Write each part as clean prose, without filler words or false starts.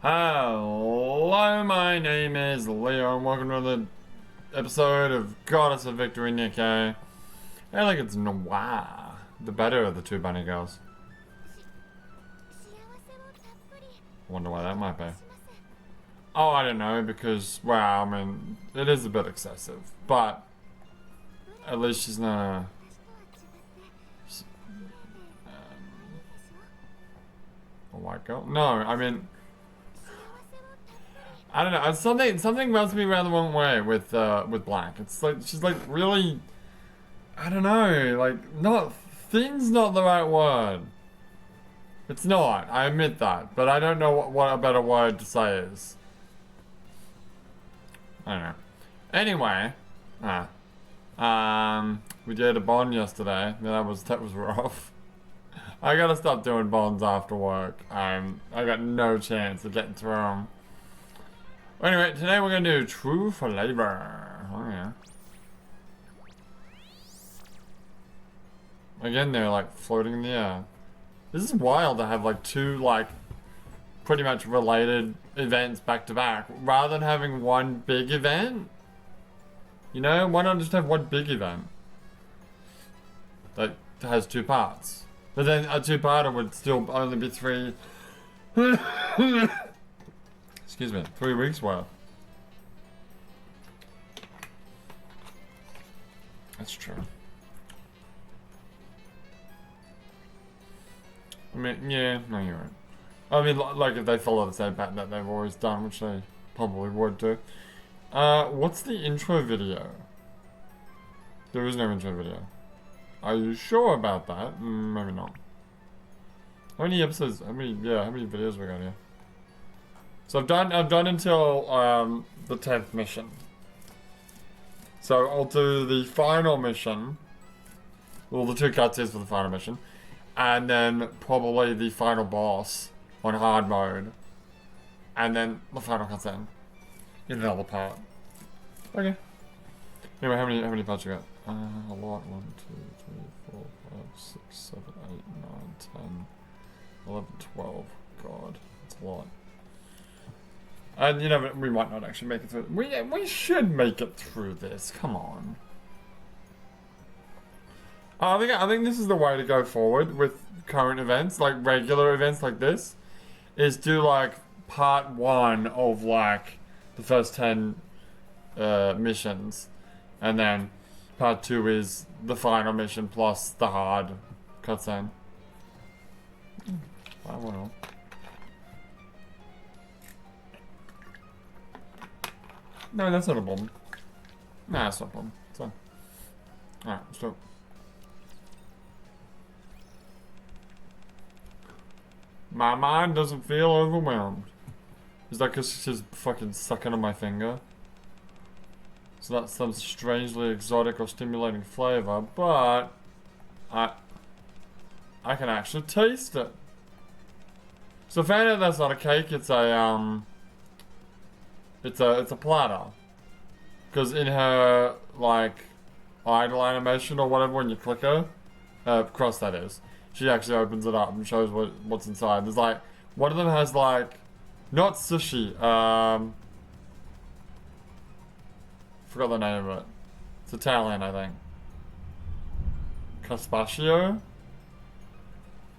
Hello, my name is Leo, and welcome to another episode of Goddess of Victory, Nikke. I think it's Noir, the better of the two bunny girls. Wonder why that might be. Oh, I don't know, because, well, I mean, it is a bit excessive, but at least she's not a white girl. No, I mean, I don't know. Something rubs me around the wrong way with Black. It's like she's like really, I don't know, like not thin's not the right word. It's not. I admit that, but I don't know what a better word to say is. I don't know. Anyway, we did a bond yesterday. Yeah, that was rough. I gotta stop doing bonds after work. I got no chance of getting through them. Anyway, today we're gonna do True Flavor. Oh yeah. Again, they're like floating in the air. This is wild to have like two like pretty much related events back to back rather than having one big event. You know, why not just have one big event that has two parts? But then a two-parter would still only be three. Excuse me, 3 weeks worth. That's true. I mean, yeah, no, you're right. I mean, like if they follow the same pattern that they've always done, which they probably would do. What's the intro video? There is no intro video. Are you sure about that? Maybe not. How many episodes? How many videos we got here? So I've done until the 10th mission. So I'll do the final mission. Well, the 2 cutscenes for the final mission, and then probably the final boss on hard mode, and then the final cutscene in another part. Okay. Anyway, how many parts you got? A lot. 1, 2, 3, 4, 5, 6, 7, 8, 9, 10, 11, 12. God, that's a lot. And you know, we might not actually make it through. We should make it through this. Come on. I think this is the way to go forward with current events, like regular events like this, is do like part 1 of like the first 10 missions, and then part 2 is the final mission plus the hard cutscene. I don't know. No, that's not a bomb. Nah, that's not a bomb. It's fine. Alright, let's go. My mind doesn't feel overwhelmed. Is that because she's fucking sucking on my finger? So that's some strangely exotic or stimulating flavor, but I can actually taste it. So found out that's not a cake, it's a it's a platter. Because in her like idle animation or whatever, when you click her, cross that is, she actually opens it up and shows what's inside. There's like one of them has like not sushi, forgot the name of it. It's Italian, I think. Carpaccio.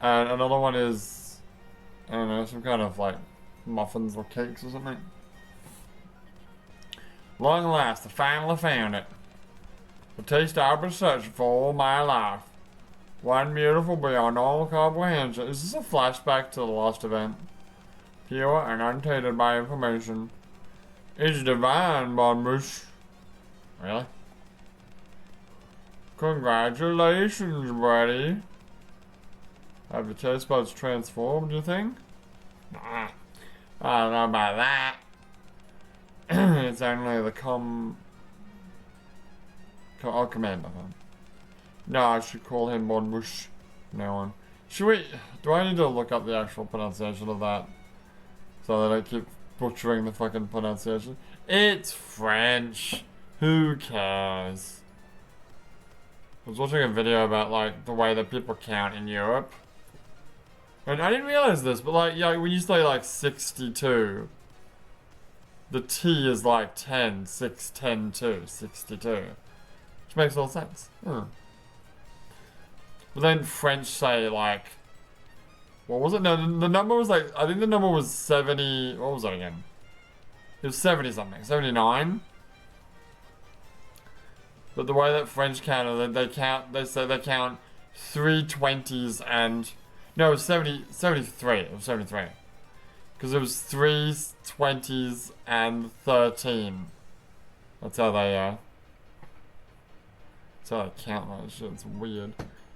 And another one is, I don't know, some kind of like muffins or cakes or something. Long last, I finally found it. The taste I've been searching for all my life. One beautiful beyond all comprehension. Is this a flashback to the last event? Pure and untainted by information. It's divine, Bonbush. Really? Congratulations, buddy. Have your taste buds transformed, you think? Nah, I don't know about that. It's only the commander, huh? No, I should call him Bonbush. No one. Should we? Do I need to look up the actual pronunciation of that? So that I keep butchering the fucking pronunciation? It's French. Who cares? I was watching a video about like the way that people count in Europe. And I didn't realize this, but like, yeah, when you say like 62, the T is like 10, 6, 10, 2, 62. Which makes all sense. But then French say like, what was it? No, the number was like, I think the number was 70, what was that again? It was 70 something, 79? But the way that French count, they say they count 3 20s and, no, it was 73, it was 73. Because it was 3 20s and 13. That's how they count that shit, it's weird.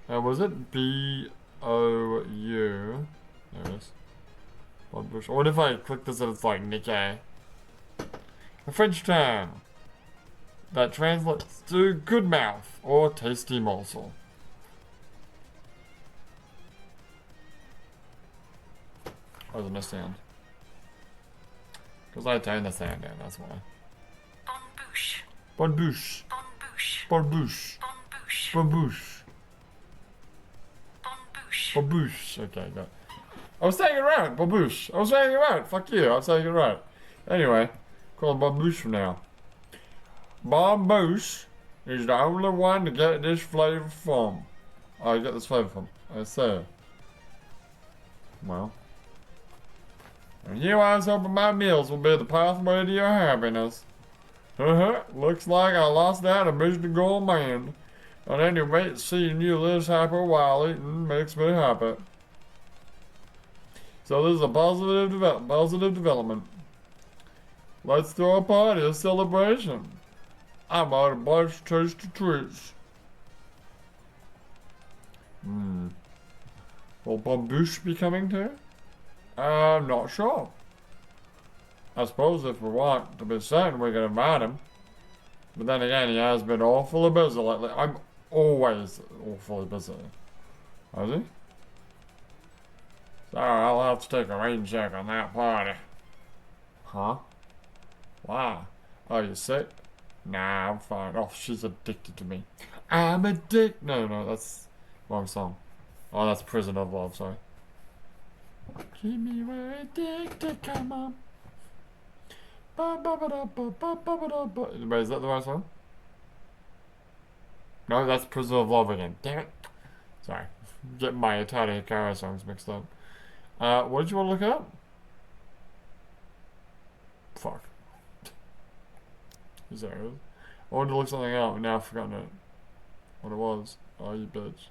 Was it B-O-U? There it is. Blood bush. I wonder if I click this and it's like Nikke. A French term that translates to good mouth or tasty morsel. Or the sound. Because I turned the sound down, that's why. Bonne bouche. Bonne bouche. Bonne bouche. Bonne bouche. Bonne bouche. Bonne bouche. Bonne bouche. Bonne bouche. Okay, got it. I was saying it right. Bonne bouche. I was saying it right. Fuck you. I was saying it right. Anyway, call it bonne bouche from now. Bonne bouche is the only one to get this flavor from. I get this flavor from. I say. Well. And here I was hoping my meals will be the pathway to your happiness. Looks like I lost out a Mr. Gourmand. At any rate, seeing you this happy while eating makes me happy. So this is a positive development. Let's throw a party, a celebration. I bought a bunch of tasty treats. Will Bambush be coming too? I'm not sure. I suppose if we want to be certain, we can invite him. But then again, he has been awfully busy lately. I'm always awfully busy. Has he? So I'll have to take a rain check on that party. Huh? Why? Oh, you sick? Nah, I'm fine. Oh, she's addicted to me. I'm addicted. No, that's wrong song. Oh, that's Prison of Love, sorry. Keep me very addicted, come on. Wait, is that the right song? No, that's Prison of Love again. Damn it. Sorry. Getting my Italian Hikaru songs mixed up. What did you want to look up? Fuck. Is that it? I wanted to look something up, and now I've forgotten it. What it was. Oh, you bitch.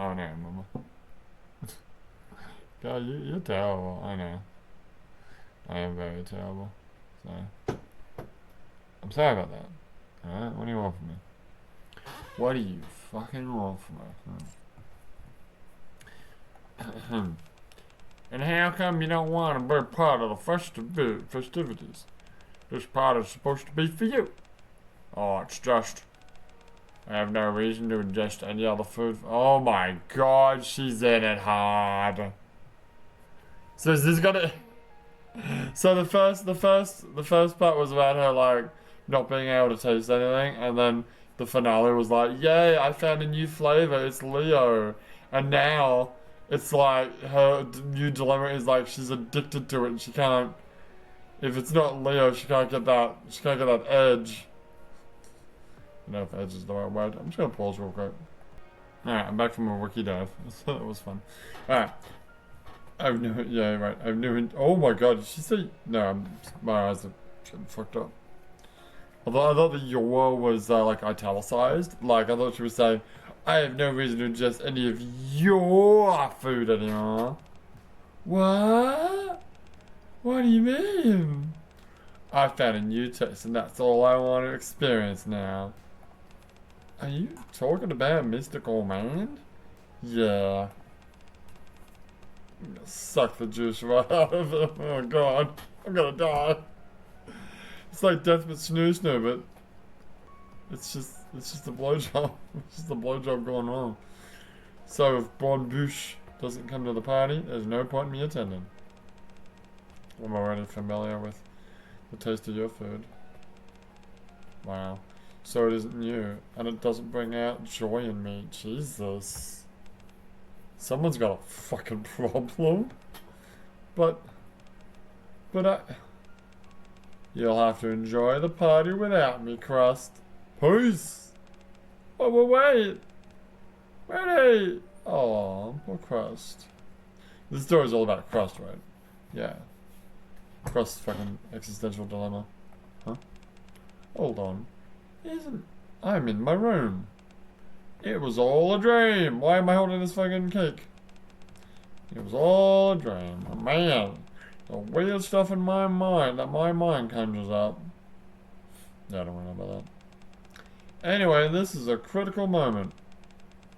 Oh, no, remember. God, you're terrible. I know. I am very terrible. So, I'm sorry about that. Alright, what do you want from me? What do you fucking want from me? And how come you don't want to be part of the festivities? This party's supposed to be for you. Oh, it's just... I have no reason to ingest any other food. Oh my god, she's in it hard. So is this gonna... So the first part was about her, like, not being able to taste anything, and then the finale was like, yay, I found a new flavor, it's Leo. And now, it's like, her new dilemma is like, she's addicted to it, and she can't, if it's not Leo, she can't get that edge. I don't know if edge is the right word. I'm just gonna pause real quick. Alright, I'm back from a wiki dive. That was fun. Alright. Oh my god, did she say, no, my eyes are getting fucked up. Although I thought the your was like italicized. Like I thought she was saying, I have no reason to ingest any of your food anymore. What? What do you mean? I found a new taste and that's all I want to experience now. Are you talking about Mystical Man? Yeah. I'm gonna suck the juice right out of it. Oh god, I'm gonna die. It's like Death with Snoo, but it's just a blowjob. It's just a blowjob going wrong. So if Bonne Bouche doesn't come to the party, there's no point in me attending. I'm already familiar with the taste of your food. Wow. So it isn't new, and it doesn't bring out joy in me. Jesus. Someone's got a fucking problem. But you'll have to enjoy the party without me, Crust. Peace. Oh, well, wait. Wait. Oh, poor Crust. This story's all about Crust, right? Yeah. Crust's fucking existential dilemma. Huh? Hold on. I'm in my room. It was all a dream. Why am I holding this fucking cake? It was all a dream. Man, the weird stuff in my mind that my mind conjures up. Yeah, I don't know about that. Anyway, this is a critical moment.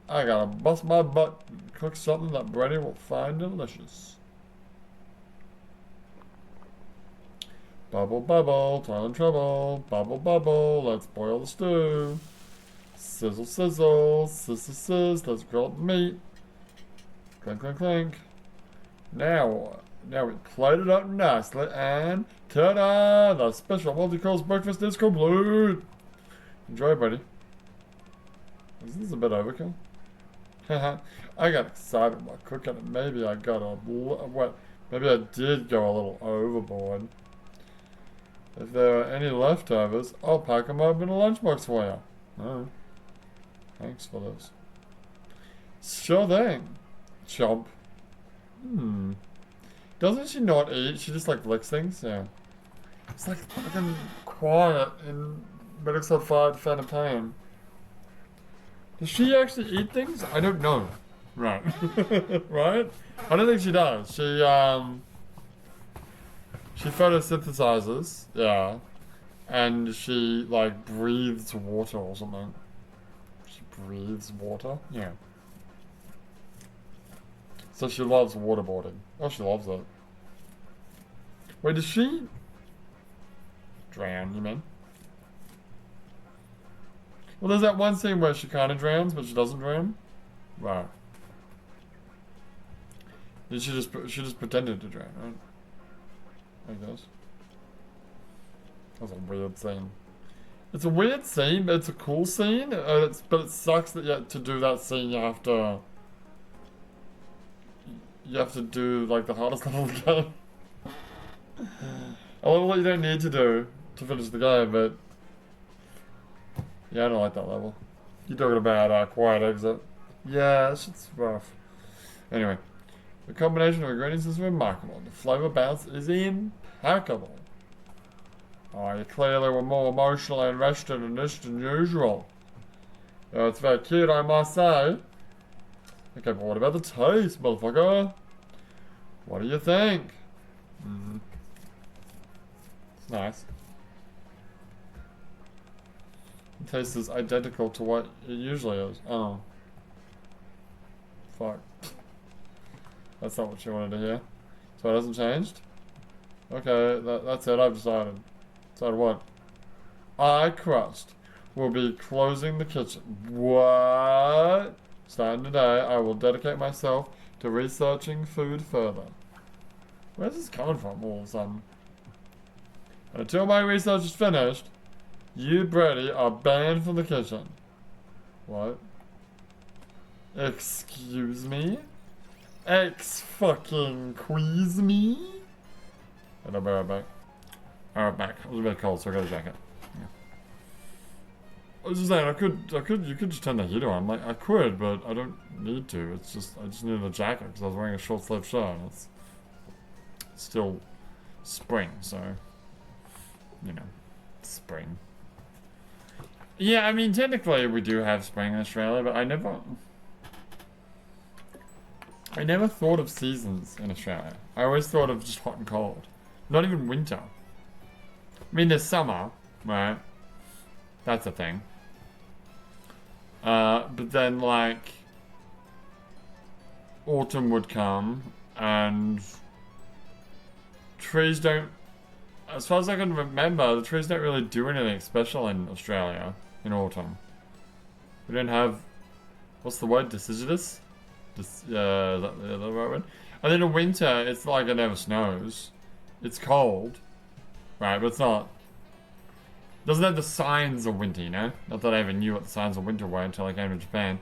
I gotta bust my butt and cook something that Brady will find delicious. Bubble, bubble, toilet trouble. Bubble, bubble, let's boil the stew. Sizzle, sizzle, sizz, let's grill up the meat. Clink, clink, clink. Now we plate it up nicely and ta-da! The special multi-course breakfast is complete. Enjoy, buddy. Is this a bit overkill? Haha, I got excited while cooking and maybe I got maybe I did go a little overboard. If there are any leftovers, I'll pack them up in a lunchbox for you. Oh, thanks for this. Sure thing. Chomp. Doesn't she not eat? She just like licks things? Yeah. It's like fucking quiet in Metal Slug 5 Phantom Pain. Does she actually eat things? I don't know. Right. Right? I don't think she does. She photosynthesizes, yeah. And she like breathes water or something. She breathes water? Yeah. So she loves waterboarding. Oh, she loves it. Wait, does she drown, you mean? Well, there's that one scene where she kind of drowns, but she doesn't drown. Right. She just pretended to drown, right? I guess. That's a weird scene. It's a weird scene, but it's a cool scene. But it sucks that to do that scene you have to do like the hardest level of the game. A level that you don't need to do to finish the game, but yeah, I don't like that level. You're talking about Quiet Exit. Yeah, it's rough. Anyway, the combination of ingredients is remarkable. The flavor balance is impeccable. Oh, you clearly were more emotionally invested in this than usual. It's very cute, I must say. Okay, but what about the taste, motherfucker? What do you think? It's nice. The taste is identical to what it usually is. Oh. Fuck. That's not what you wanted to hear. So it hasn't changed? Okay, that's it, I've decided. Decided what? Crust will be closing the kitchen. What? Starting today, I will dedicate myself to researching food further. Where's this coming from all of a sudden? And until my research is finished, you, Brady, are banned from the kitchen. What? Excuse me? Fucking-quiz me? And I'll be right back. Alright, back. It was a bit cold, so I got a jacket. Yeah. I was just saying, you could just turn the heater on. Like, I could, but I don't need to. It's just, I just needed a jacket because I was wearing a short-sleeved shirt. It's still spring, so, you know, spring. Yeah, I mean, technically we do have spring in Australia, but I never thought of seasons in Australia. I always thought of just hot and cold. Not even winter. I mean, there's summer, right? That's a thing. But then, like, autumn would come, and trees don't... As far as I can remember, the trees don't really do anything special in Australia in autumn. We don't have... What's the word? Deciduous? Yeah, is that the right word? And then in winter, it's like it never snows. it's cold, right? But it's not. Doesn't have the signs of winter, you know? Not that I even knew what the signs of winter were until I came to Japan.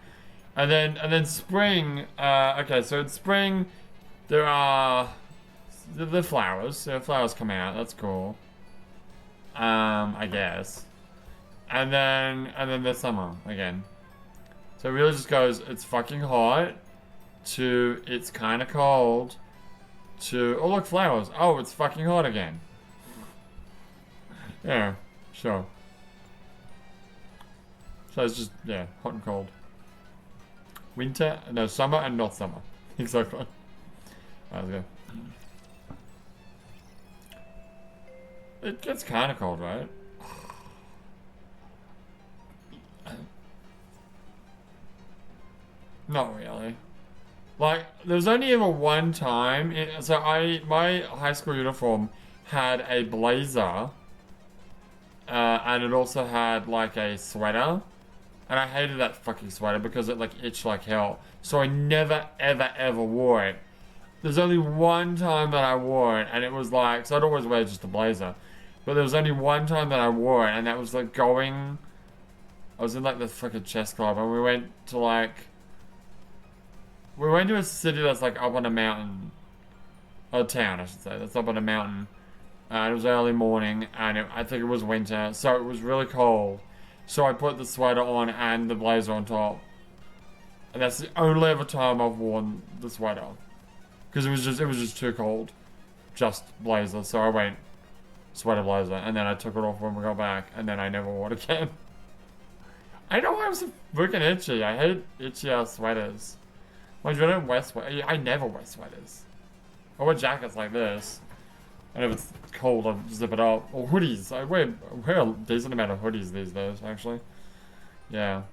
And then spring. Okay, so in spring, there are the flowers. The flowers come out. That's cool. I guess. And then the summer again. So it really just goes. It's fucking hot. To it's kind of cold. To oh look, flowers. Oh, it's fucking hot again. Yeah, sure. So it's just yeah, hot and cold. Winter, no, summer and not summer. Exactly. Let's go. It gets kind of cold, right? Not really. Like, there was only ever one time. My high school uniform had a blazer, and it also had like a sweater, and I hated that fucking sweater because it like itched like hell. So I never ever ever wore it. There's only one time that I wore it, and it was like, so I'd always wear just a blazer, but there was only one time that I wore it, and that was like going. I was in like the fucking chess club, and we went to a city that's like up on a mountain. A town, I should say. That's up on a mountain. It was early morning, and I think it was winter, so it was really cold. So I put the sweater on and the blazer on top. And that's the only ever time I've worn the sweater. Because it was just too cold. Just blazer. So I went sweater blazer, and then I took it off when we got back, and then I never wore it again. I know I'm so freaking itchy. I hate itchy ass sweaters. Like, I don't wear sweaters. I never wear sweaters. I wear jackets like this. And if it's cold, I'll zip it up. Or hoodies. I wear a decent amount of hoodies these days, actually. Yeah.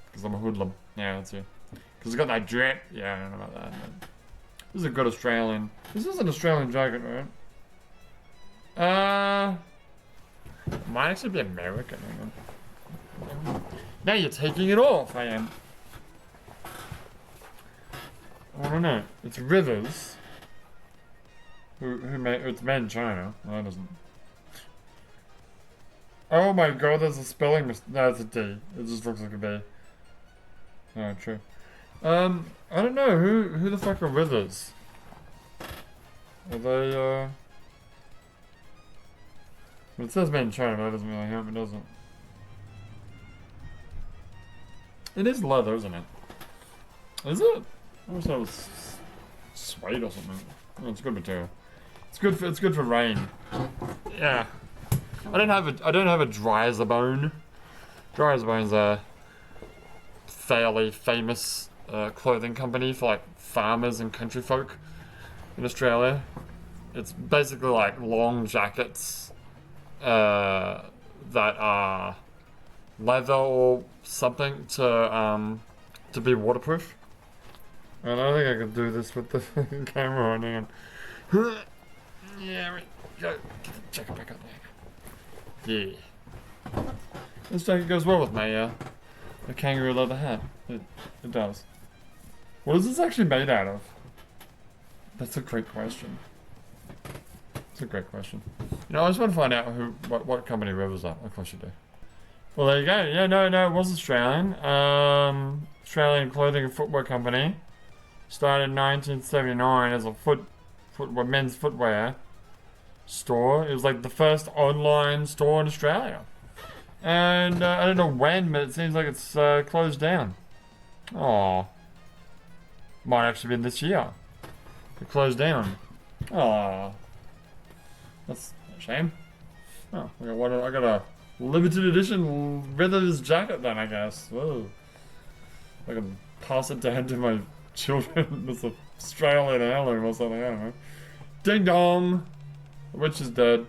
Because I'm a hoodlum. Yeah, that's it. Because it's got that drip. Yeah, I don't know about that. But this is a good Australian. This is an Australian jacket, right? Might actually be American. Now you're taking it off, I am. I don't know. It's Rivers. Who made it's made in China. No, it doesn't. Oh my god, there's a spelling mistake. No, it's a D. It just looks like a B. No, true. I don't know. Who the fuck are Rivers? Are they, It says made in China, but that doesn't really help, it doesn't. It is leather, isn't it? Is it? I wish that was suede or something. Oh, it's good material. It's good for rain. Yeah. I don't have a Dryers Bone. Dryers Bone's a fairly famous clothing company for like farmers and country folk in Australia. It's basically like long jackets that are leather or something to be waterproof. And I think I can do this with the camera on again. Yeah, right. Go. Check it back up there. Yeah. This jacket goes well with my the kangaroo leather hat. It does. What is this actually made out of? That's a great question. It's a great question. You know, I just want to find out what company Rivers are. Of course you do. Well, there you go. Yeah, no, it was Australian. Australian clothing and footwear company. Started in 1979 as a men's footwear store. It was like the first online store in Australia. And I don't know when, but it seems like it's closed down. Oh, might actually been this year. It closed down. Oh, that's a shame. Oh, I got a limited edition Rivers jacket then, I guess. Whoa. I can pass it down to my children as an Australian heirloom or something, I don't know. Ding dong! The witch is dead.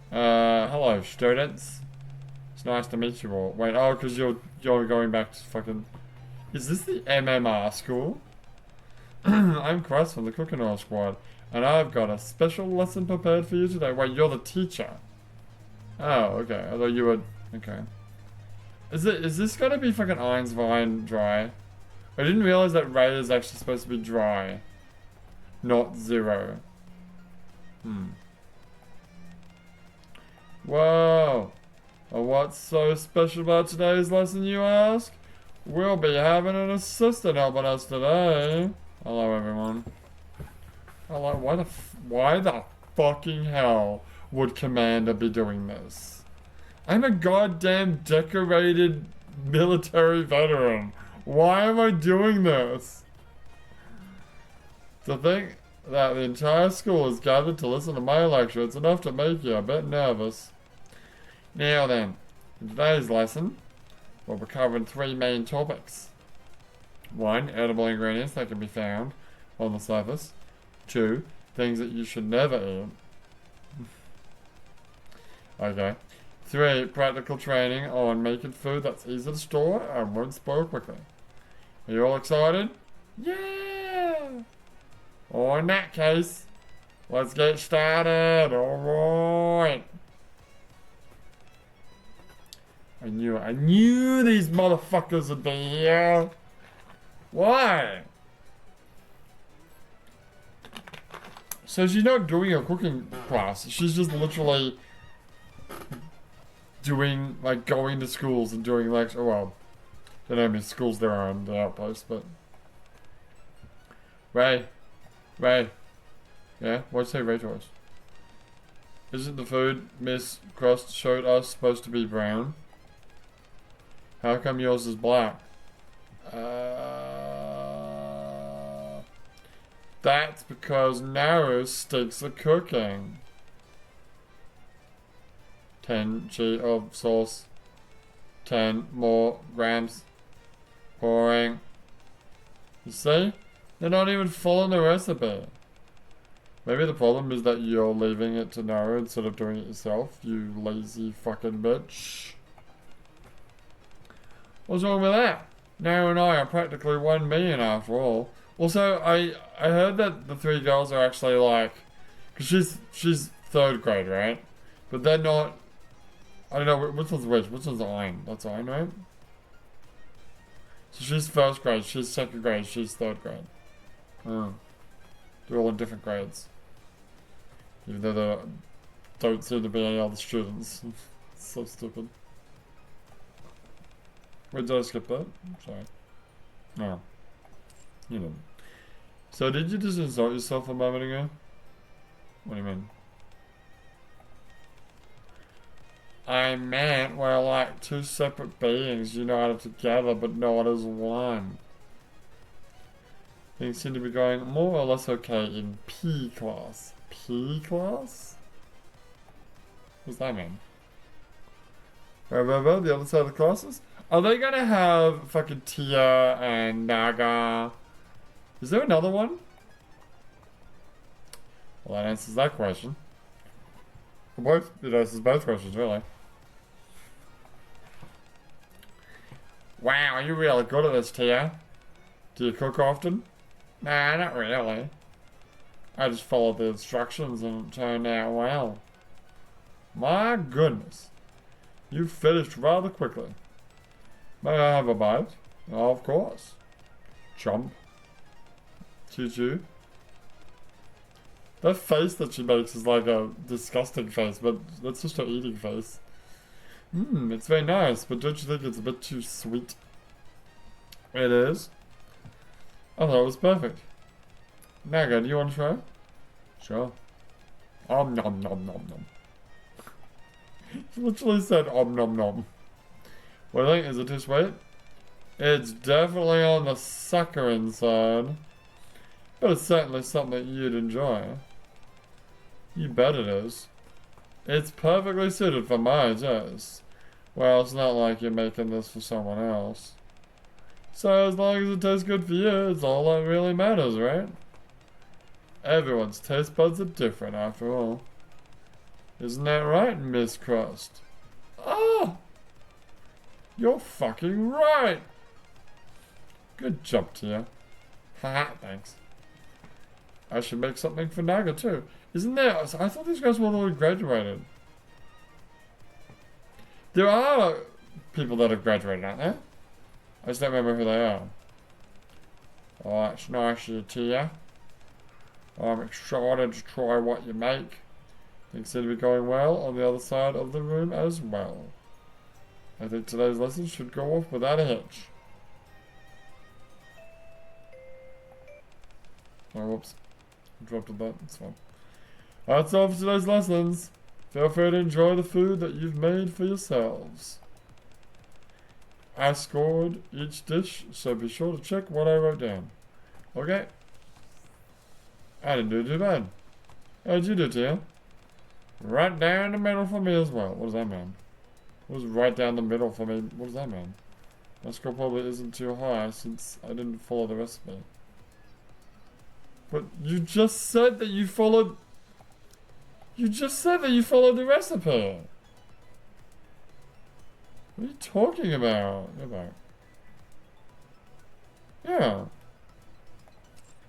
Hello, students. It's nice to meet you all. Wait, oh, because you're going back to fucking... Is this the MMR school? I'm Chris from the Cooking Oil Squad, and I've got a special lesson prepared for you today. Wait, you're the teacher. Oh, okay. I thought you were... Okay. Is this gonna be fucking Einswein dry? I didn't realize that Ray is actually supposed to be dry. Not zero. Whoa! What's so special about today's lesson, you ask? We'll be having an assistant helping us today. Hello, everyone. Hello. Why the fucking hell would Commander be doing this? I'm a goddamn decorated military veteran. Why am I doing this? To think that the entire school is gathered to listen to my lecture, it's enough to make you a bit nervous. Now then, in today's lesson, we'll be covering 3 main topics. 1, edible ingredients that can be found on the surface. 2, things that you should never eat. Okay. 3, practical training on making food that's easy to store and won't spoil quickly. Are you all excited? Yeah! Or in that case, let's get started. Alright. I knew these motherfuckers would be here. Why? So she's not doing a cooking class. She's just literally doing, like, going to schools and doing lectures. Well, I don't know how many schools there are in the outpost, but... Ray. Yeah? What'd you say Ray to us? Isn't the food Miss Crust showed us supposed to be brown? How come yours is black? That's because narrow sticks are cooking. 10 g of sauce. 10 more grams. Pouring. You see? They're not even following the recipe. Maybe the problem is that you're leaving it to narrow instead of doing it yourself, you lazy fucking bitch. What's wrong with that? Nara and I are practically 1 million after all. Also, I heard that the 3 girls are actually like, because she's 3rd grade, right? But they're not. I don't know which one's which. Which one's Ein? That's Ein, right? So she's 1st grade, she's 2nd grade, she's 3rd grade. Oh, they're all in different grades. Even though there don't seem to be any other students. It's so stupid. Wait, did I skip that? Sorry. No. You know. So did you just insult yourself a moment ago? What do you mean? I meant we're like 2 separate beings united together but not as one. Things seem to be going more or less okay in P class. P class? What does that mean? Remember the other side of the classes? Are they gonna have fucking Tia and Naga? Is there another one? Well, that answers that question. It answers both questions, really. Wow, are you really good at this, Tia? Do you cook often? Nah, not really. I just followed the instructions and it turned out well. My goodness. You finished rather quickly. May I have a bite? Oh, of course. Chomp. Choo-choo. That face that she makes is like a disgusting face, but that's just her eating face. It's very nice, but don't you think it's a bit too sweet? It is. I thought it was perfect. Naga, do you want to try? Sure. Nom nom nom nom nom. He literally said om nom nom. What do you think? Is it too sweet? It's definitely on the suckering side. But it's certainly something you'd enjoy. You bet it is. It's perfectly suited for my taste. Well, it's not like you're making this for someone else. So as long as it tastes good for you, it's all that really matters, right? Everyone's taste buds are different after all. Isn't that right, Miss Crust? Oh! You're fucking right! Good job, Tia. Haha, thanks. I should make something for Naga too. Isn't there? I thought these guys were already graduated. There are people that have graduated, aren't there? I just don't remember who they are. Oh, that's nice of you, Tia. I'm excited to try what you make. Things seem to be going well on the other side of the room as well. I think today's lesson should go off without a hitch. Oh, whoops. Interrupted that. It's fine. That's all for today's lessons. Feel free to enjoy the food that you've made for yourselves. I scored each dish, so be sure to check what I wrote down. Okay? I didn't do too bad. How'd you do, Tia? Right down the middle for me as well. What does that mean? What was right down the middle for me? What does that mean? My score probably isn't too high since I didn't follow the recipe. But you just said that you followed... You just said that you followed the recipe! What are you talking about? Go back. Yeah.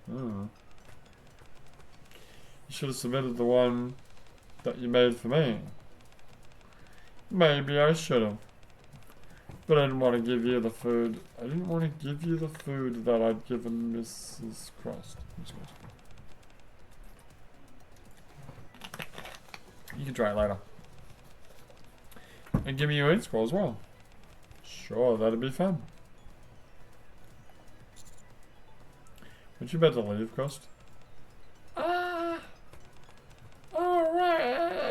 You should have submitted the one that you made for me. Maybe I should have. But I didn't want to give you the food. I didn't want to give you the food that I'd given Mrs. Crust. You can try it later. And give me your int scroll as well. Sure, that'd be fun. Aren't you about to leave, Crust? Alright.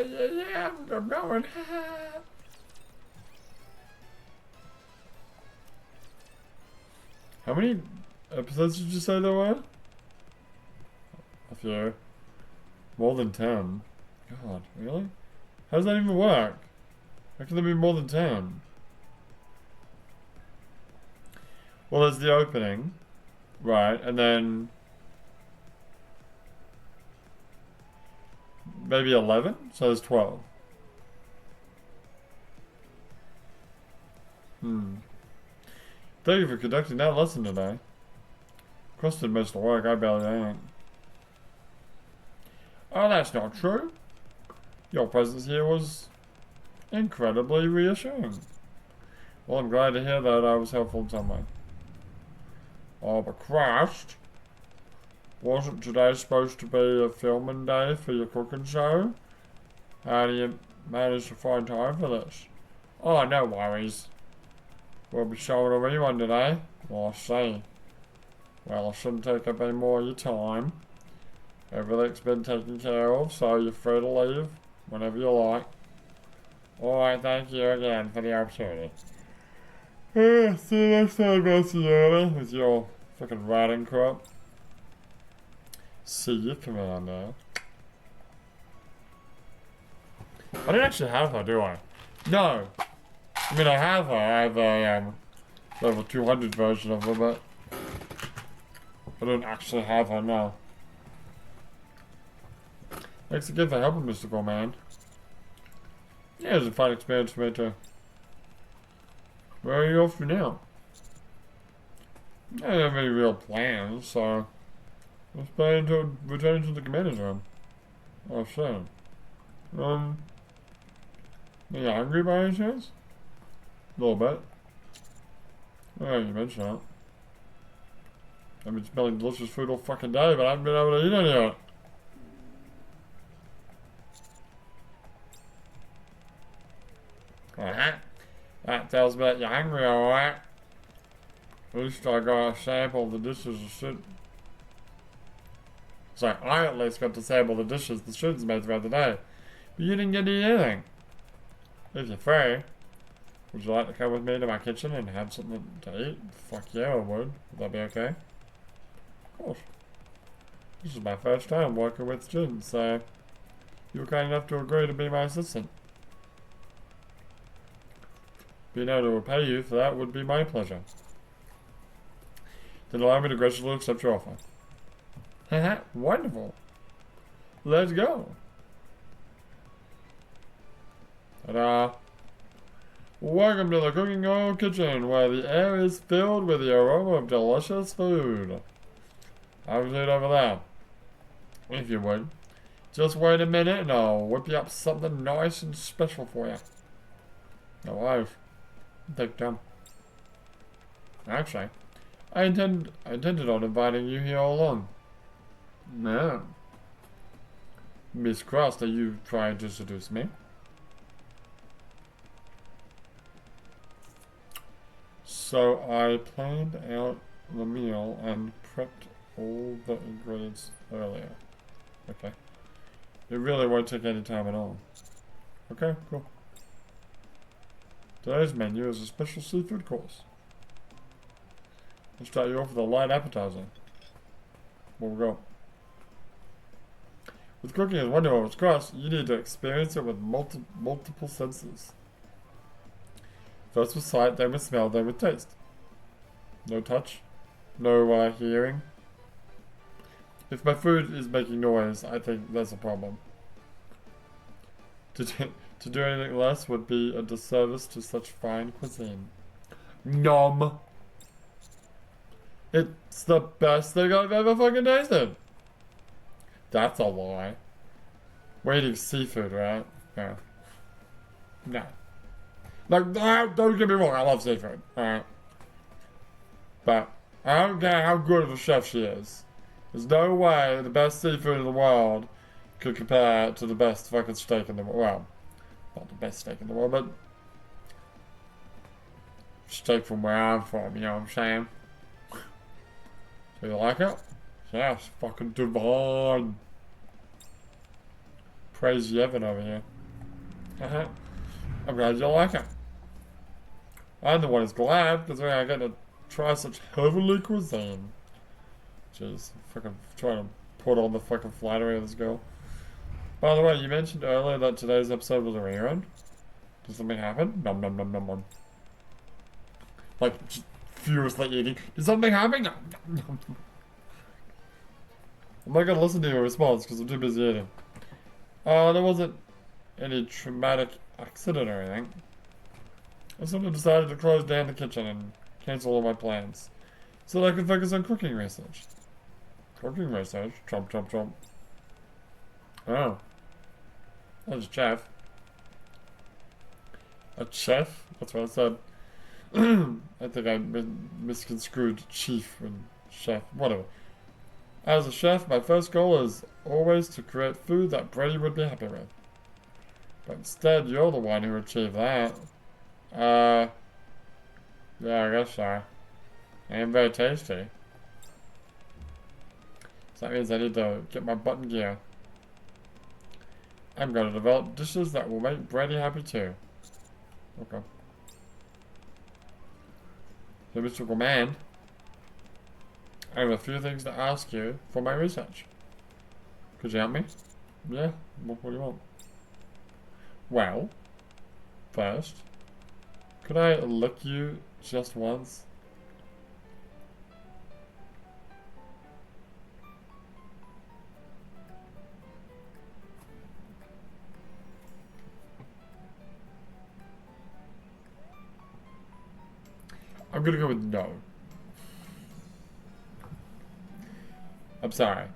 Yeah, I'm going. How many episodes did you say there were? A few. More than 10. God, really? How does that even work? How can there be more than 10? Well, there's the opening. Right, and then... maybe 11? So there's 12. Thank you for conducting that lesson today. Chris did most of the work, I barely ain't. Oh, that's not true. Your presence here was incredibly reassuring. Well, I'm glad to hear that I was helpful in some way. Oh, but Christ, wasn't today supposed to be a filming day for your cooking show? How do you manage to find time for this? Oh, no worries. We'll be showing a rerun today. Well, I see. Well, it shouldn't take up any more of your time. Everything's been taken care of, so you're free to leave whenever you like. Alright, thank you again for the opportunity. See you next time, Marciana, with your fucking writing crap. See you, Commander. I don't actually have her, do I? No! I mean, I have her. I have a level 200 version of her, but I don't actually have her now. Thanks again for helping, Mystical Man. Yeah, it was a fun experience for me too. Where are you off to now? I don't have any real plans, so I'm planning to return to the commander's room. Oh, shit. Are you hungry by any chance? A little bit. Oh, you mentioned that. I've been smelling delicious food all fucking day, but I haven't been able to eat any of it. That tells me that you're hungry, alright. At least I got to sample the dishes the shit. So I at least got to sample the dishes the students made throughout the day. But you didn't get to eat anything. If you're free, would you like to come with me to my kitchen and have something to eat? Fuck yeah, I would. Would that be okay? Of course. This is my first time working with students, so you were kind enough to agree to be my assistant. Being able to repay you for that would be my pleasure. Then allow me to graciously accept your offer. Haha, wonderful. Let's go. Ta-da. Welcome to the Cooking Oil Kitchen, where the air is filled with the aroma of delicious food. Have a seat over there, if you would. Just wait a minute and I'll whip you up something nice and special for you. No worries. Take time. Actually, I intended on inviting you here all along. No. Miss Crust, are you trying to seduce me? So I planned out the meal and prepped all the ingredients earlier. Okay. It really won't take any time at all. Okay, cool. Today's menu is a special seafood course. I'll start you off with a light appetizer. We'll go. With cooking as one of its crust, you need to experience it with multiple senses. First with sight, then with smell, then with taste. No touch, no hearing. If my food is making noise, I think that's a problem. To do anything less would be a disservice to such fine cuisine. Nom! It's the best thing I've ever fucking tasted! That's a lie. We're eating seafood, right? Yeah. No. Like, don't get me wrong, I love seafood, alright? But I don't care how good of a chef she is. There's no way the best seafood in the world could compare to the best fucking steak in the world. Well, not the best steak in the world, but steak from where I'm from, you know what I'm saying? So you like it? Yeah, it's fucking divine. Praise Yevon over here. I'm glad you like it. I'm the one who's glad, because I get to try such heavenly cuisine. Jeez, fucking trying to put on the fucking flattery of this girl. By the way, you mentioned earlier that today's episode was a rerun. Did something happen? Nom nom nom nom nom. Like, just furiously eating. Did something happen? Nom, nom, nom. I'm not gonna listen to your response because I'm too busy eating. There wasn't any traumatic accident or anything. I sort of decided to close down the kitchen and cancel all my plans so that I could focus on cooking research. Cooking research? Chomp, chomp, chomp. Oh. That's a chef. A chef? That's what I said. I think I misconstrued chief and chef. Whatever. As a chef, my first goal is always to create food that Brady would be happy with. But instead, you're the one who achieved that. Yeah, I guess so. And very tasty. So that means I need to get my butt in gear. I'm going to develop dishes that will make Brady happy too. Okay. So, Mystical Man, I have a few things to ask you for my research. Could you help me? Yeah? What do you want? Well, first, could I lick you just once? I'm gonna go with no. I'm sorry.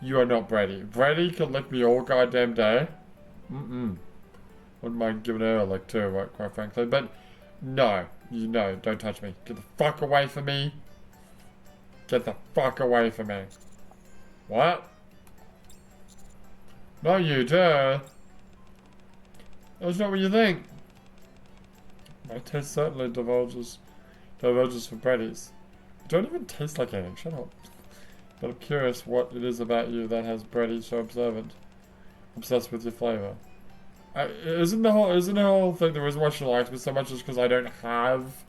You are not Brady. Brady can lick me all goddamn day. Wouldn't mind giving her a lick too, right, quite frankly. But no. You know, don't touch me. Get the fuck away from me. Get the fuck away from me. What? No, you do. That's not what you think. My taste certainly diverges from Brady's. You don't even taste like anything. Shut up. But I'm curious what it is about you that has Brady so obsessed with your flavor. Isn't the whole thing the reason why she likes me so much is because I don't have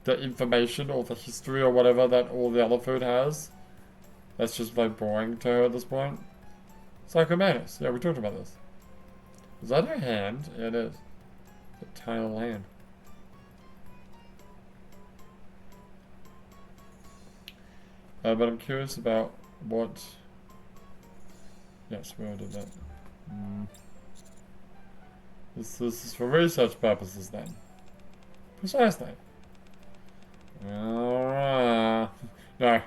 the information or the history or whatever that all the other food has? That's just like boring to her at this point. Psychomantis. Yeah, we talked about this. Is that her hand? Yeah, it is. It's a tiny little hand. But I'm curious about what... Yes, we already did that. This is for research purposes then. Precisely. Alright. No.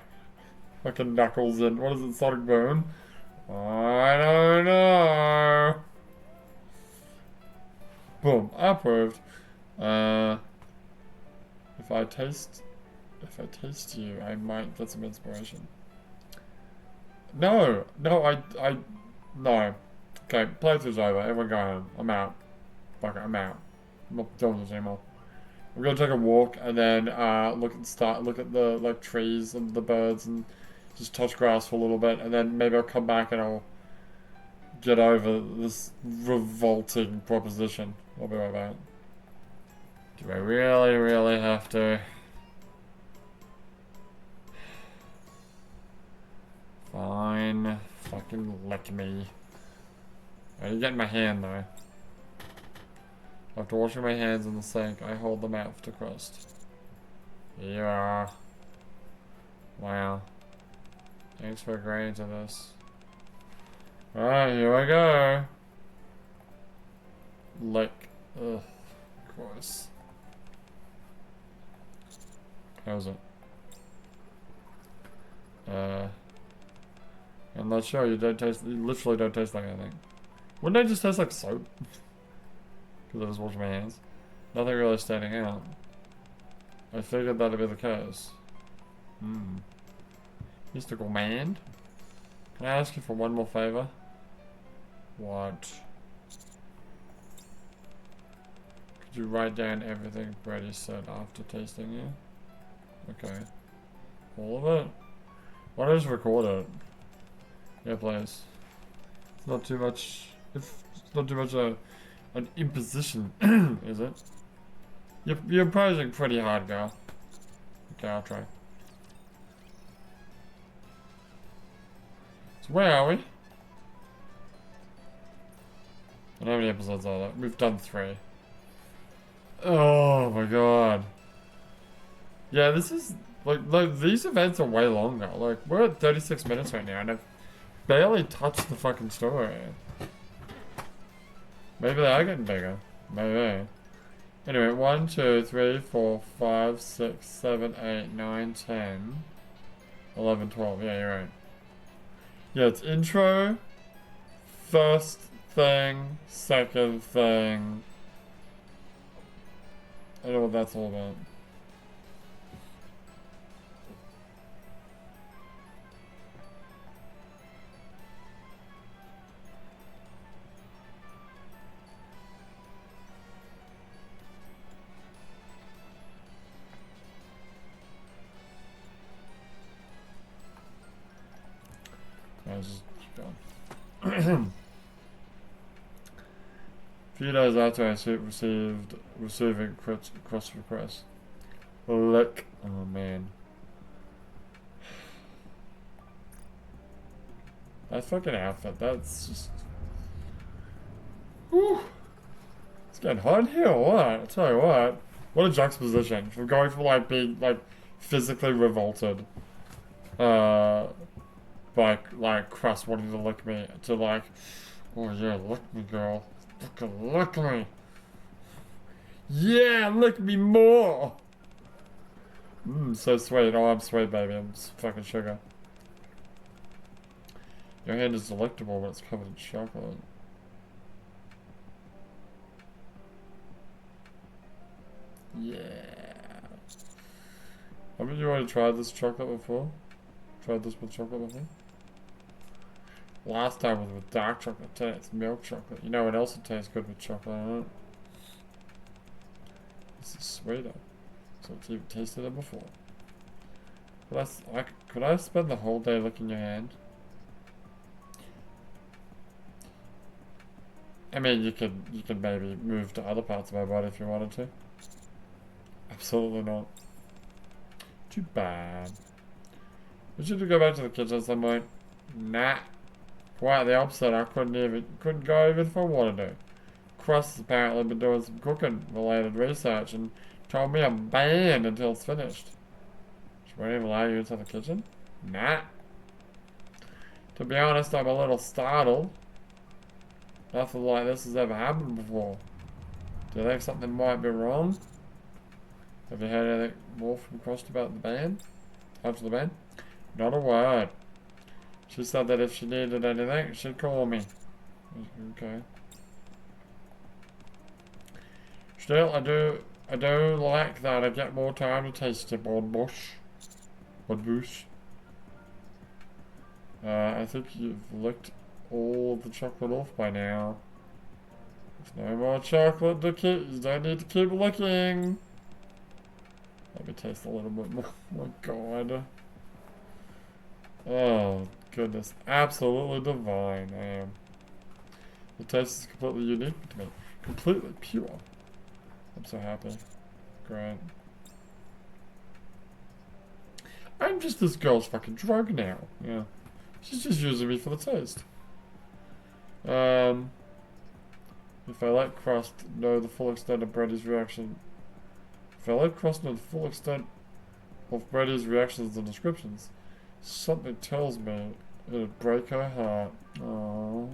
Fucking Knuckles and what is it, Sonic Boom? I don't know. Boom, approved. If I taste you, I might get some inspiration. No, no. Okay, playthrough's over. Everyone go home. I'm out. Fuck it, I'm out. I'm not doing this anymore. We're gonna take a walk and then look at the like trees and the birds and just touch grass for a little bit, and then maybe I'll come back and I'll get over this revolting proposition. I'll be right back. Do I really, really have to? Fine. Fucking lick me. Oh, you're getting my hand though. After washing my hands in the sink, I hold the mouth to crust. Here you are. Wow. Thanks for agreeing to this. Alright, here I go. Lick. Ugh. Gross. How's it? I'm not sure. You literally don't taste like anything. Wouldn't I just taste like soap? Because I just washed my hands. Nothing really standing out. I figured that'd be the case. Mystical man? Can I ask you for one more favor? What? Could you write down everything Brady said after tasting you? Okay. All of it? Why don't I just record it? Yeah, please. It's not too much. It's not too much an imposition, is it? You're posing pretty hard, girl. Okay, I'll try. So where are we? And how many episodes are there? We've done 3. Oh my god. Yeah, this is like these events are way longer. Like we're at 36 minutes right now, and I've barely touched the fucking story. Maybe they are getting bigger. Maybe. Anyway, 1, 2, 3, 4, 5, 6, 7, 8, 9, 10, 11, 12. Yeah, you're right. Yeah, it's intro, first thing, second thing. I don't know what that's all about. I was just going. A few days after I receiving cross request. Look, oh man, that fucking outfit. That's just. Whew. It's getting hot in here. Or what? I tell you what a juxtaposition from going from like being like physically revolted, by like Crust wanting to lick me to like, oh yeah, lick me, girl. Fucking lick me. Yeah, lick me more. So sweet. Oh, I'm sweet, baby. I'm fucking sugar. Your hand is delectable when it's covered in chocolate. Yeah. Haven't you already tried this chocolate before? Tried this with chocolate before? Last time was with dark chocolate. Today it's milk chocolate. You know what else would taste good with chocolate on it? This is sweeter. So it's even tasted it before. Could I spend the whole day licking your hand? I mean, you could maybe move to other parts of my body if you wanted to. Absolutely not. Too bad. We should go back to the kitchen at some point. Nah. Quite the opposite. I couldn't go even if I wanted to. Crust has apparently been doing some cooking related research and told me I'm banned until it's finished. She won't even allow you into the kitchen? Nah. To be honest, I'm a little startled. Nothing like this has ever happened before. Do you think something might be wrong? Have you heard anything more from Crust about the ban? After the ban? Not a word. She said that if she needed anything, she'd call me. Okay. Still, I do like that I get more time to taste it, Bon Bush. Bon Bush. I think you've licked all of the chocolate off by now. There's no more chocolate to keep. You don't need to keep looking. Let me taste a little bit more. Oh my god. Oh, goodness. Absolutely divine, I am. The taste is completely unique to me. Completely pure. I'm so happy. Great. I'm just this girl's fucking drug now. Yeah. She's just using me for the taste. If I let crust know the full extent of Brady's reaction. If I let crust know the full extent of Brady's reactions and descriptions, something tells me it'd break her heart. Oh.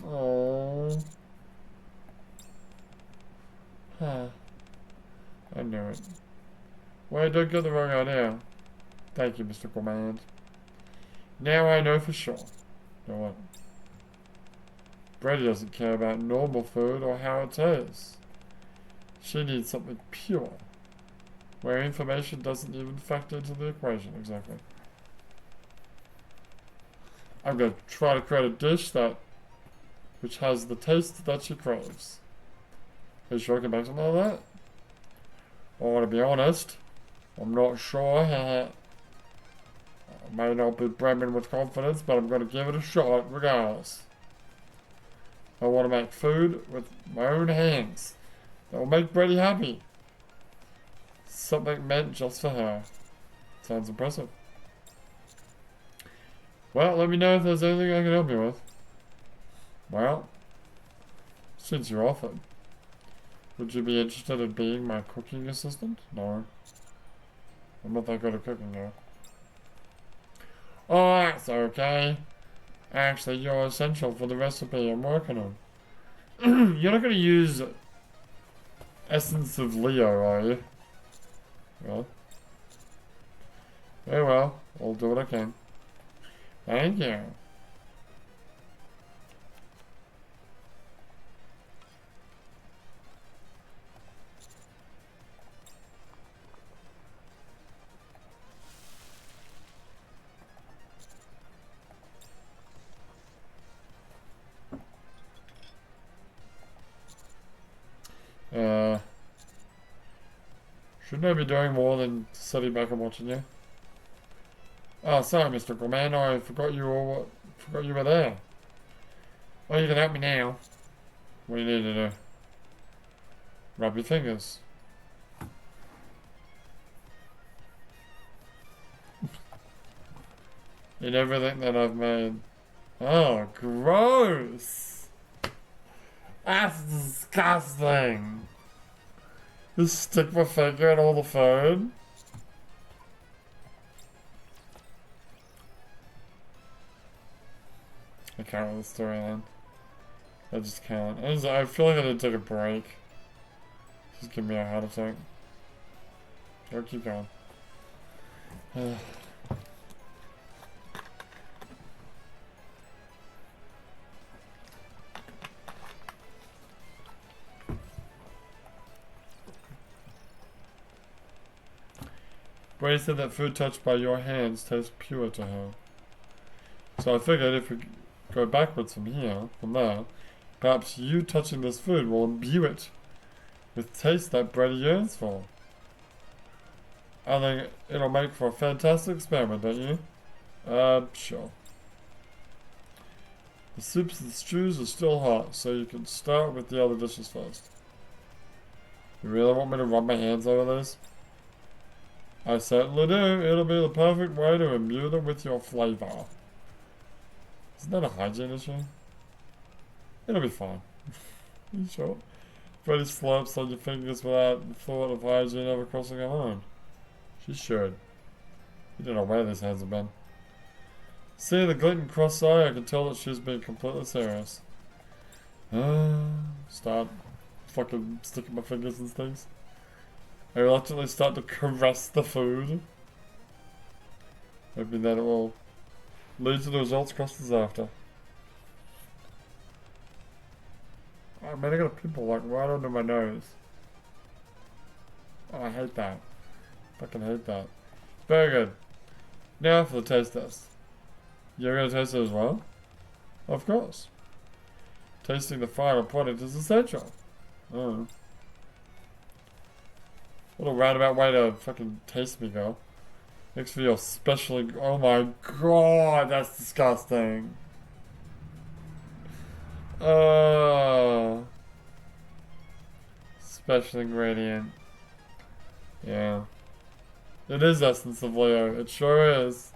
Oh. Huh. I knew it. Wait, don't get the wrong idea. Thank you, Mr. Command. Now I know for sure. You know what? Brady doesn't care about normal food or how it tastes. She needs something pure, where information doesn't even factor into the equation. Exactly. I'm going to try to create a dish which has the taste that she craves. Are you sure I can make something like that? Well, to be honest, I'm not sure. I may not be brimming with confidence, but I'm going to give it a shot regardless. I want to make food with my own hands that will make Brady happy. Something meant just for her. Sounds impressive. Well, let me know if there's anything I can help you with. Well, since you're offered, would you be interested in being my cooking assistant? No. I'm not that good at cooking now. Oh, that's okay. Actually, you're essential for the recipe I'm working on. You're not going to use Essence of Leo, are you? Well. Very well. I'll do what I can. Thank you. Shouldn't I be doing more than sitting back and watching you? Oh, sorry, Mr. Gorman. I forgot you were there. Well, you can help me now. What do you need to do? Rub your fingers. In everything that I've made. Oh, gross! That's disgusting! Just stick my finger in all the food? I can't with the story then. I just can't. I feel like I need to take a break. Just give me a heart attack. I'll keep going. Brady said that food touched by your hands tastes pure to her. So I figured if we go backwards from there, perhaps you touching this food will imbue it with taste that Brady yearns for. I think it'll make for a fantastic experiment, don't you? Sure. The soups and stews are still hot, so you can start with the other dishes first. You really want me to rub my hands over this? I certainly do. It'll be the perfect way to imbue them with your flavor. Isn't that a hygiene issue? It'll be fine. You sure? Brady slurps on your fingers without the thought of hygiene ever crossing her mind. She should. You don't know where these hands have been. Seeing the glint in cross eye, I can tell that she's being completely serious. Start fucking sticking my fingers in things. I reluctantly start to caress the food, hoping that it will lead to the results Crust is after. Oh man, I got a pimple like right under my nose. Oh, I hate that. Fucking hate that. Very good. Now for the taste test. You're gonna taste it as well? Of course. Tasting the final product is essential. Oh. What a roundabout way to fucking taste me, girl. Makes me feel specially. Oh my god, that's disgusting. Special ingredient. Yeah. It is essence of Leo. It sure is.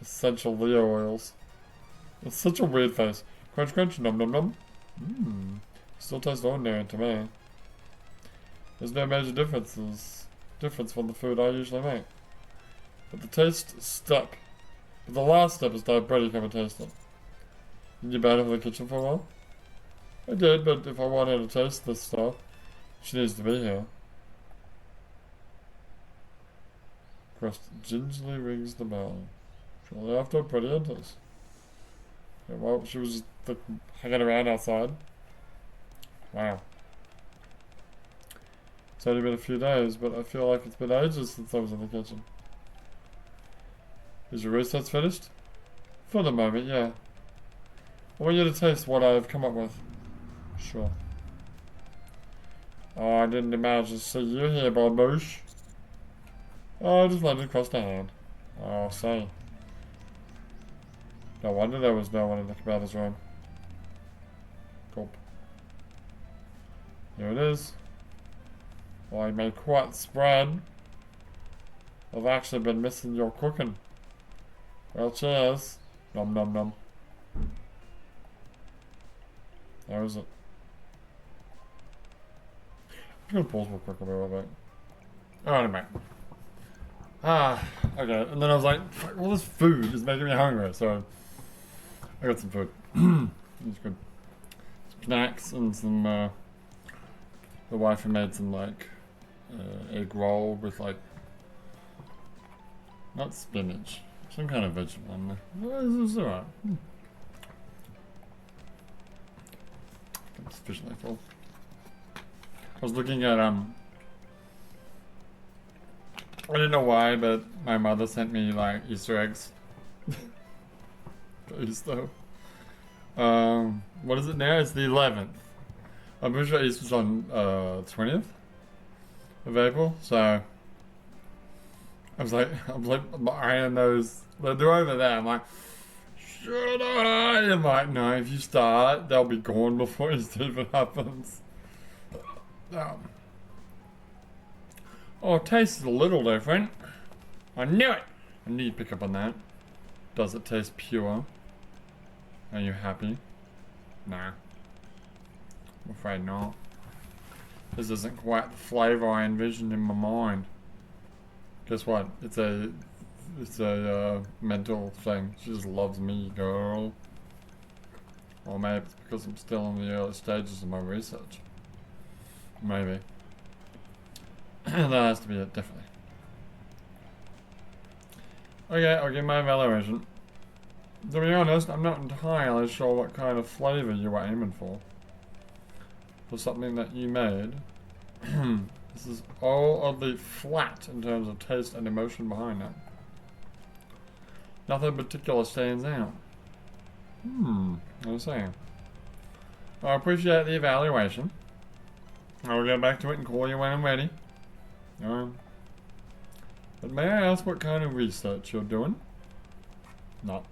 Essential Leo oils. It's such a weird face. Crunch, crunch, num, num, num. Mmm. Still tastes ordinary to me. There's no major difference from the food I usually make. But the taste step. But the last step is to have Brady come and taste it. Did you ban her from the kitchen for a while? I did, but if I want her to taste this stuff, she needs to be here. Crust gingerly rings the bell. Shortly after, Brady enters. Yeah, well, she was just like, hanging around outside. Wow. It's only been a few days, but I feel like it's been ages since I was in the kitchen. Is your research finished? For the moment, yeah. I want you to taste what I've come up with. Sure. Oh, I didn't imagine to see you here, Barbush. Oh, I just let it across the hand. Oh, say. No wonder there was no one in the commander's room. Gulp. Here it is. Well, I made quite the spread. I've actually been missing your cooking. Well, cheers. Nom nom nom. How is it? I'm gonna pause real quick, I'll be right back. Alright, I'm back. Okay, and then I was like, fuck, all this food is making me hungry, so I got some food. It's good. Some snacks and some, the wife made some, like, egg roll with, like, not spinach, some kind of vegetable in there. Well, it's alright. It's sufficiently full. I was looking at, I don't know why, but my mother sent me, like, Easter eggs. For Easter. What is it now? It's the 11th. I'm pretty sure Easter's on, 20th of April, so I'm eyeing those. They're over there. I'm like, should I? I'm like, no, if you start, they'll be gone before Easter even happens. Oh, it tastes a little different. I knew it! I knew you'd pick up on that. Does it taste pure? Are you happy? Nah. I'm afraid not. This isn't quite the flavour I envisioned in my mind. Guess what? It's a mental thing. She just loves me, girl. Or maybe it's because I'm still in the early stages of my research. Maybe. That has to be it, definitely. Okay, I'll give my evaluation. To be honest, I'm not entirely sure what kind of flavour you were aiming for. For something that you made. This is all oddly flat in terms of taste and emotion behind it. Nothing particular stands out. I was saying. I appreciate the evaluation. I'll get back to it and call you when I'm ready. But may I ask what kind of research you're doing? No.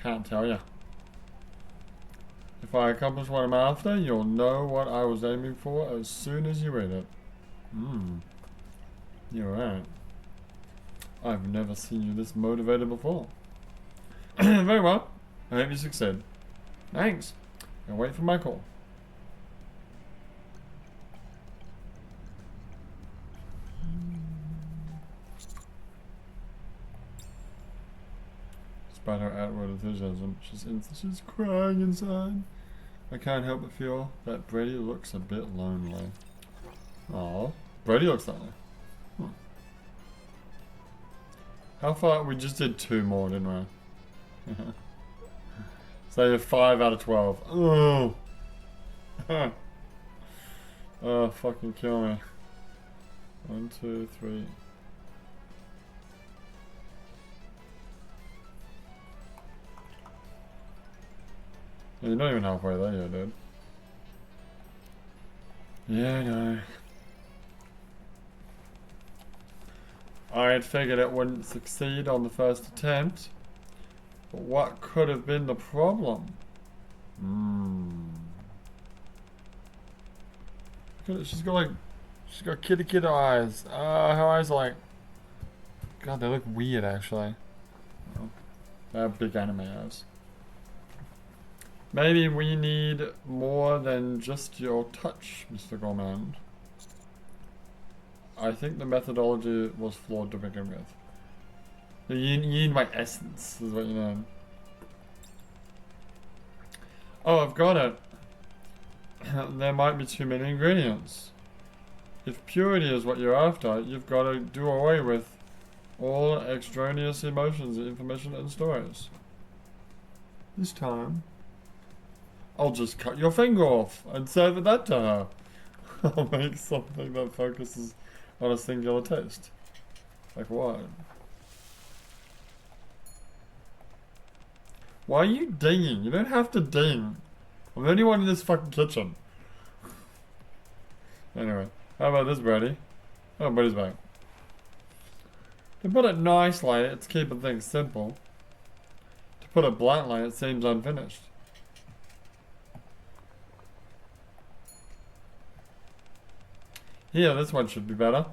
Can't tell you. If I accomplish what I'm after, you'll know what I was aiming for as soon as you read it. You're right. I've never seen you this motivated before. Very well. I hope you succeed. Thanks. I'll wait for my call. Despite her outward enthusiasm, she's crying inside. I can't help but feel that Brady looks a bit lonely. Oh, Brady looks lonely. How far? We just did 2 more, didn't we? So you're 5 out of 12. Oh. Oh, fucking kill me. 1, 2, 3. You're not even halfway there yet, dude. Yeah, I know. I had figured it wouldn't succeed on the first attempt. But what could have been the problem? She's got kitty eyes. Her eyes are like, God, they look weird actually. They have big anime eyes. Maybe we need more than just your touch, Mr. Gourmand. I think the methodology was flawed to begin with. You need my essence, is what you know. Oh, I've got it. There might be too many ingredients. If purity is what you're after, you've got to do away with all extraneous emotions, information, and stories. This time, I'll just cut your finger off and serve that to her. I'll make something that focuses on a singular taste. Like what? Why are you dinging? You don't have to ding. I'm the only one in this fucking kitchen. Anyway, how about this, Brady? Oh, Brady's back. To put it nicely, it's keeping things simple. To put it bluntly, it seems unfinished. Here, this one should be better.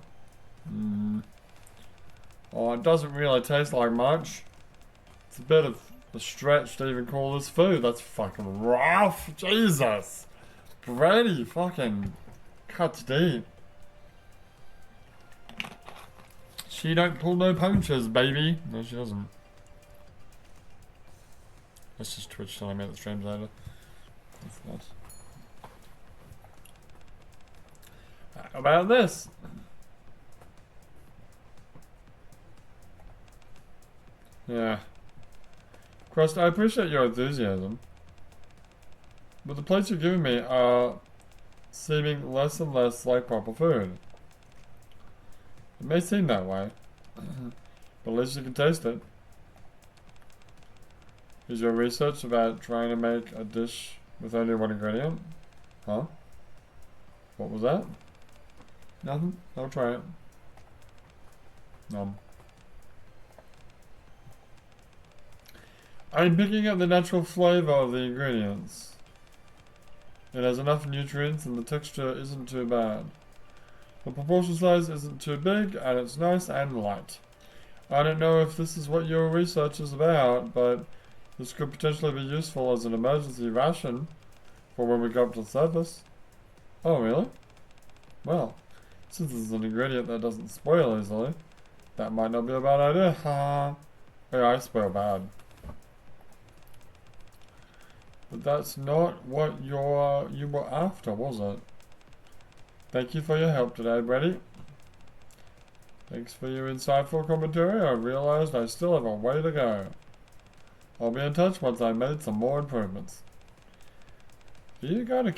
Oh, it doesn't really taste like much. It's a bit of a stretch to even call this food. That's fucking rough. Jesus. Brady fucking cuts deep. She don't pull no punches, baby. No, she doesn't. Let's just Twitch till I make the streams later. That's nice. How about this? Yeah. Crust, I appreciate your enthusiasm. But the plates you're giving me are seeming less and less like proper food. It may seem that way, but at least you can taste it. Is your research about trying to make a dish with only one ingredient? Huh? What was that? Nothing? I'll try it. I'm picking up the natural flavor of the ingredients. It has enough nutrients and the texture isn't too bad. The proportion size isn't too big and it's nice and light. I don't know if this is what your research is about, but this could potentially be useful as an emergency ration for when we go up to the surface. Oh, really? Well, since it's an ingredient that doesn't spoil easily, that might not be a bad idea. Ha! Yeah, I spoil bad. But that's not what you were after, was it? Thank you for your help today, Brady. Thanks for your insightful commentary. I realized I still have a way to go. I'll be in touch once I've made some more improvements. Are you going to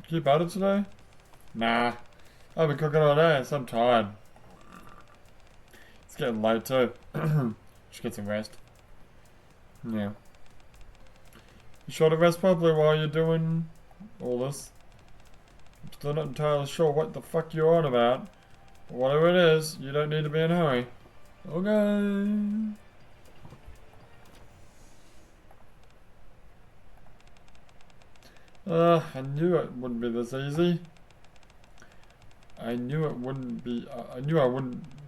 keep at it today? Nah. I've been cooking all day, so I'm tired. It's getting late too. Should get some rest. Yeah. You sure to rest properly while you're doing all this? I'm still not entirely sure what the fuck you're on about. But whatever it is, you don't need to be in a hurry. Okay. I knew it wouldn't be this easy. I knew I wouldn't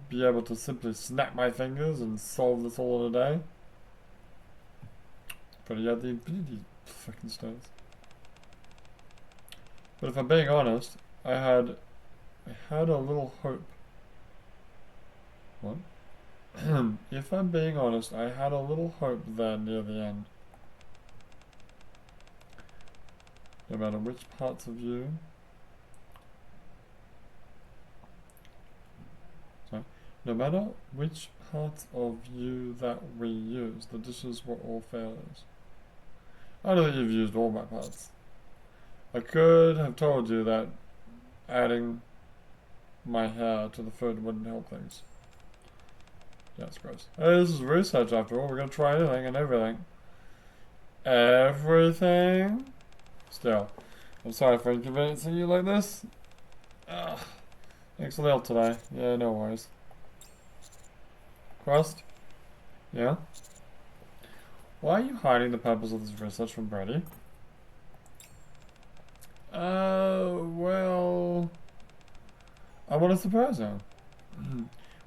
be able to simply snap my fingers and solve this all in a day. But he had the ability to fucking stones. But if I'm being honest, I had a little hope. What? If I'm being honest, I had a little hope there near the end. No matter which parts of you. Sorry. No matter which parts of you that we use, the dishes were all failures. I don't think you've used all my parts. I could have told you that adding my hair to the food wouldn't help things. Yeah, it's gross. Hey, this is research after all. We're gonna try anything and everything. everything. Still, I'm sorry for inconveniencing you like this. Ugh. Thanks for the help today. Yeah, no worries. Crust? Yeah? Why are you hiding the purpose of this research from Brady? Well... I want to surprise her.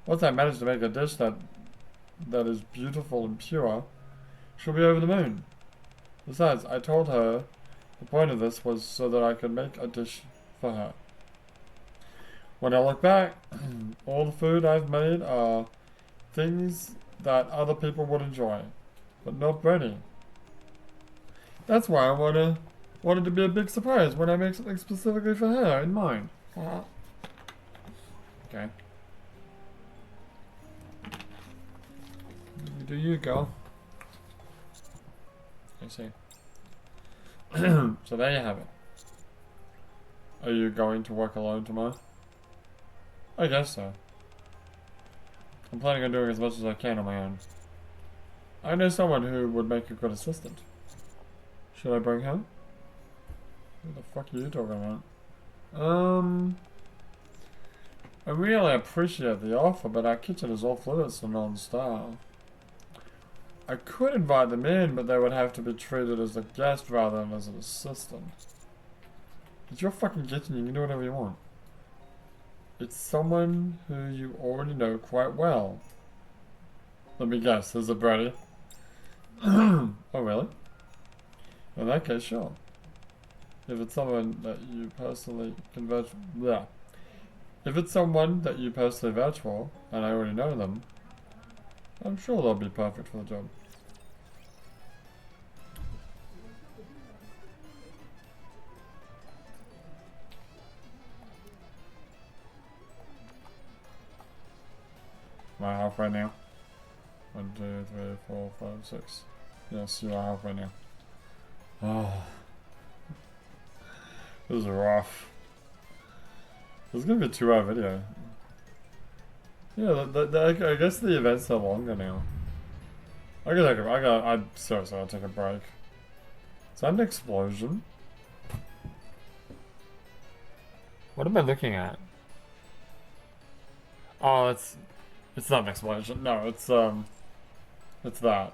Once I manage to make a dish that is beautiful and pure, she'll be over the moon. Besides, I told her the point of this was so that I could make a dish for her. When I look back, all the food I've made are things that other people would enjoy, but not Brady. That's why I wanted to be a big surprise when I make something specifically for her in mind. Okay. You do you, girl. I see. So there you have it. Are you going to work alone tomorrow? I guess so. I'm planning on doing as much as I can on my own. I know someone who would make a good assistant. Should I bring her? What the fuck are you talking about? I really appreciate the offer, but our kitchen is off limits to non-star. I could invite them in, but they would have to be treated as a guest rather than as an assistant. It's your fucking kitchen, you can do whatever you want. It's someone who you already know quite well. Let me guess, is it Brady? Oh, really? In that case, sure. If it's someone that you personally can vouch... Yeah. If it's someone that you personally vouch for, and I already know them, I'm sure they'll be perfect for the job. Am I halfway now? 1, 2, 3, 4, 5, 6. Yes, you are halfway now. Oh. This is rough. This is gonna be a 2-hour video. Yeah, I guess the events are longer now. I'm so sorry, I'll take a break. Is that an explosion? What am I looking at? Oh, it's not an explosion. No, it's that.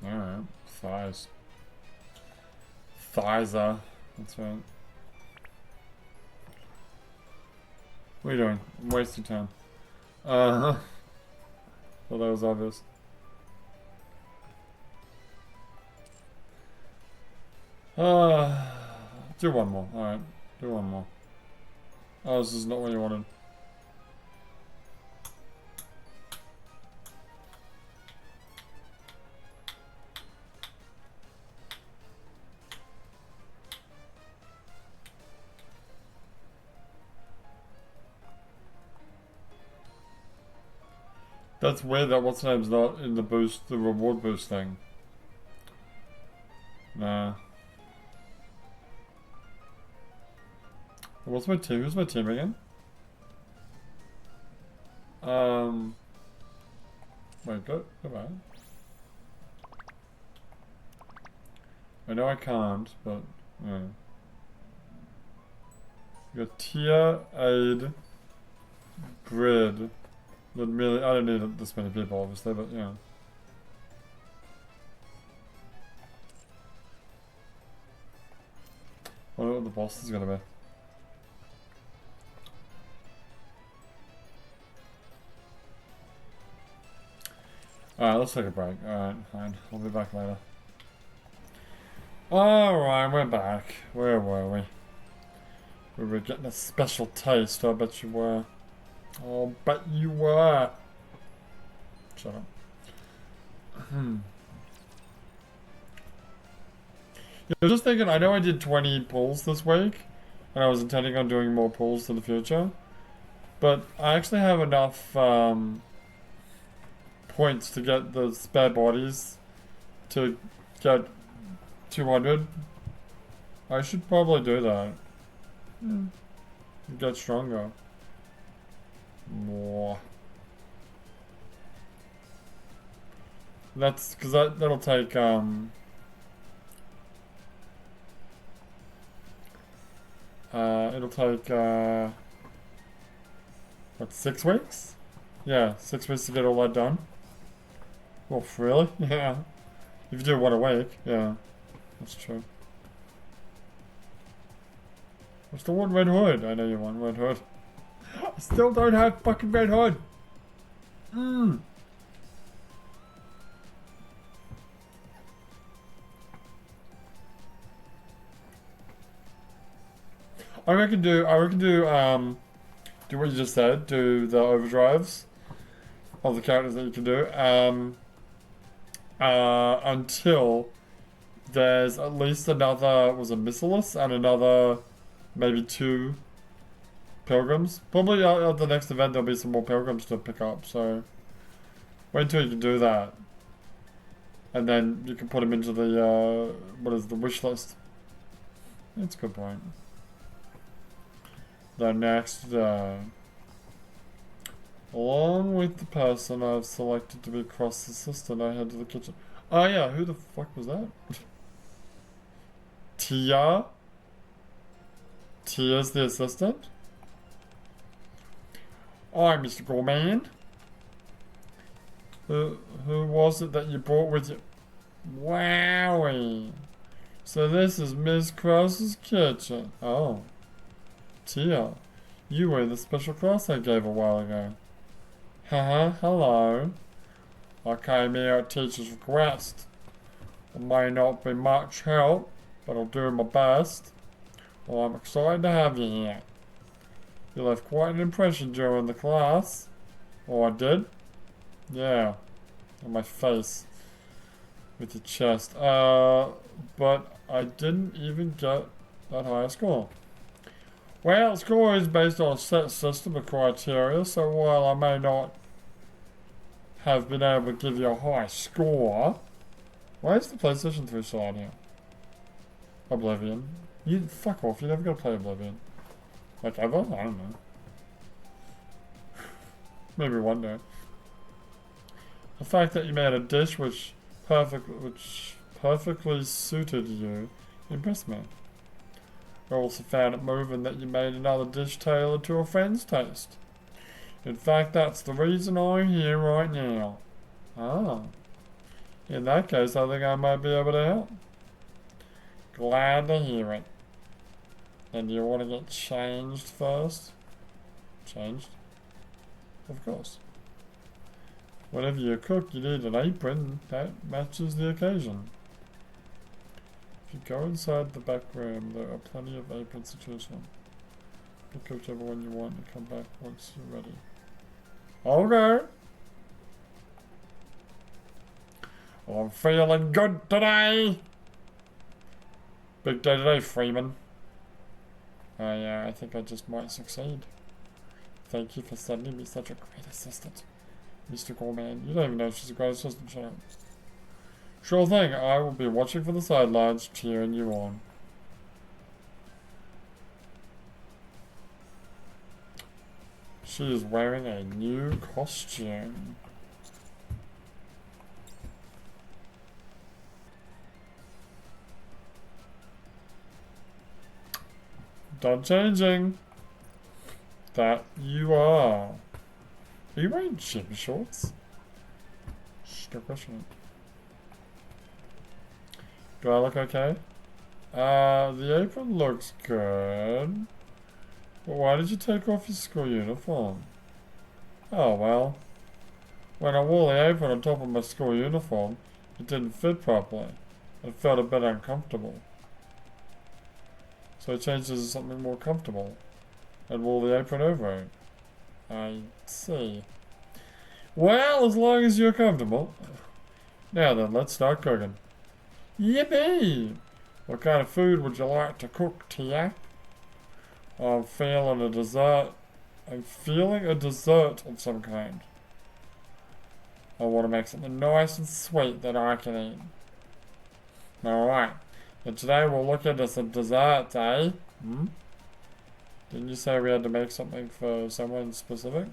Alright, thighs. Thighser. That's right. What are you doing? I'm wasting time. Well, that was obvious. Do one more. Alright, do one more. Oh, this is not what you wanted. That's weird that what's name's not in the boost, the reward boost thing. Nah. What's my team? Who's my team again? Wait, go back. I know I can't, but yeah. You got tier, aid, grid. I don't need this many people, obviously, but yeah. I wonder what the boss is gonna be. Alright, let's take a break. Alright, fine. I'll be back later. Alright, we're back. Where were we? We were getting a special taste, I bet you were. Oh, bet you were. Shut up. Yeah, I was just thinking, I know I did 20 pulls this week, and I was intending on doing more pulls in the future. But I actually have enough points to get the spare bodies to get 200. I should probably do that. Get stronger. More. That's because that'll take it'll take what, 6 weeks? Yeah, 6 weeks to get all that done. Well, really? Yeah. If you do one a week, yeah, that's true. I still want Red Hood. I know you want Red Hood. I still don't have fucking Red Hood. I reckon do what you just said, do the overdrives of the characters that you can do, until there's at least another, was a Missilus and another, maybe 2 pilgrims. Probably at the next event there'll be some more pilgrims to pick up, so wait until you can do that. And then you can put them into the, the wish list. That's a good point. The next day. Along with the person I've selected to be Cross assistant, I head to the kitchen. Oh yeah, who the fuck was that? Tia? Tia's the assistant? Hi, Mr. Gorman. Who was it that you brought with you? Wowie. So this is Miss Cross's kitchen. Oh. Tia, you were the special class I gave a while ago. Haha, hello. I came here at teacher's request. I may not be much help, but I'll do my best. Well, I'm excited to have you here. You left quite an impression during the class. Oh, I did? Yeah. On my face. With your chest. But I didn't even get that high a score. Well, score is based on a set system of criteria, so while I may not have been able to give you a high score... Why is the PlayStation 3 still on here? Oblivion. You fuck off, you're never gonna play Oblivion. Like ever? I don't know. Maybe one day. The fact that you made a dish which perfectly suited you impressed me. I also found it moving that you made another dish tailored to a friend's taste. In fact, that's the reason I'm here right now. Ah. In that case, I think I might be able to help. Glad to hear it. And do you want to get changed first? Changed? Of course. Whenever you cook, you need an apron that matches the occasion. If you go inside the back room, there are plenty of aprons to choose from. Pick whichever one you want and come back once you're ready. Okay. Well, I'm feeling good today. Big day today, Freeman. Yeah, I think I just might succeed. Thank you for sending me such a great assistant, Mr. Gorman. You don't even know if she's a great assistant, shut up. Sure thing, I will be watching from the sidelines, cheering you on. She is wearing a new costume. Done changing. That you are. Are you wearing gym shorts? Still questioning. Do I look okay? The apron looks good. But why did you take off your school uniform? Oh well. When I wore the apron on top of my school uniform, it didn't fit properly. It felt a bit uncomfortable. So I changed it to something more comfortable and wore the apron over it. I see. Well, as long as you're comfortable. Now then, let's start cooking. Yippee! What kind of food would you like to cook, Tia? I'm feeling a dessert I'm feeling a dessert of some kind. I want to make something nice and sweet that I can eat. Alright. And today we'll look into some desserts, eh? Hmm? Didn't you say we had to make something for someone specific?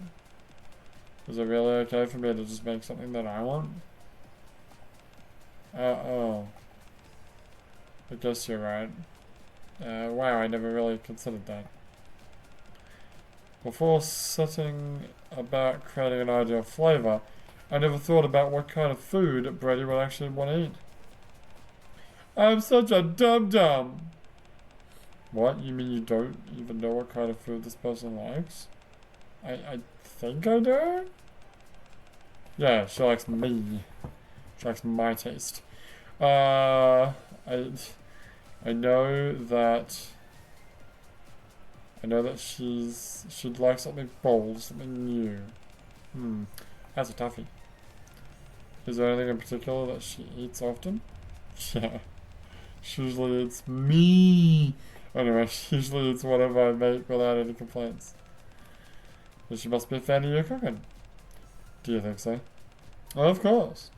Is it really okay for me to just make something that I want? Oh. I guess you're right. Wow, I never really considered that. Before setting about creating an ideal flavor, I never thought about what kind of food Brady would actually want to eat. I'm such a dum-dum! What? You mean you don't even know what kind of food this person likes? I think I do? Yeah, she likes me. She likes my taste. I know that she'd like something bold, something new. That's a toughie. Is there anything in particular that she eats often? Yeah. Usually it's me. Anyway, usually it's whatever I make without any complaints. But she must be a fan of your cooking. Do you think so? Well, of course.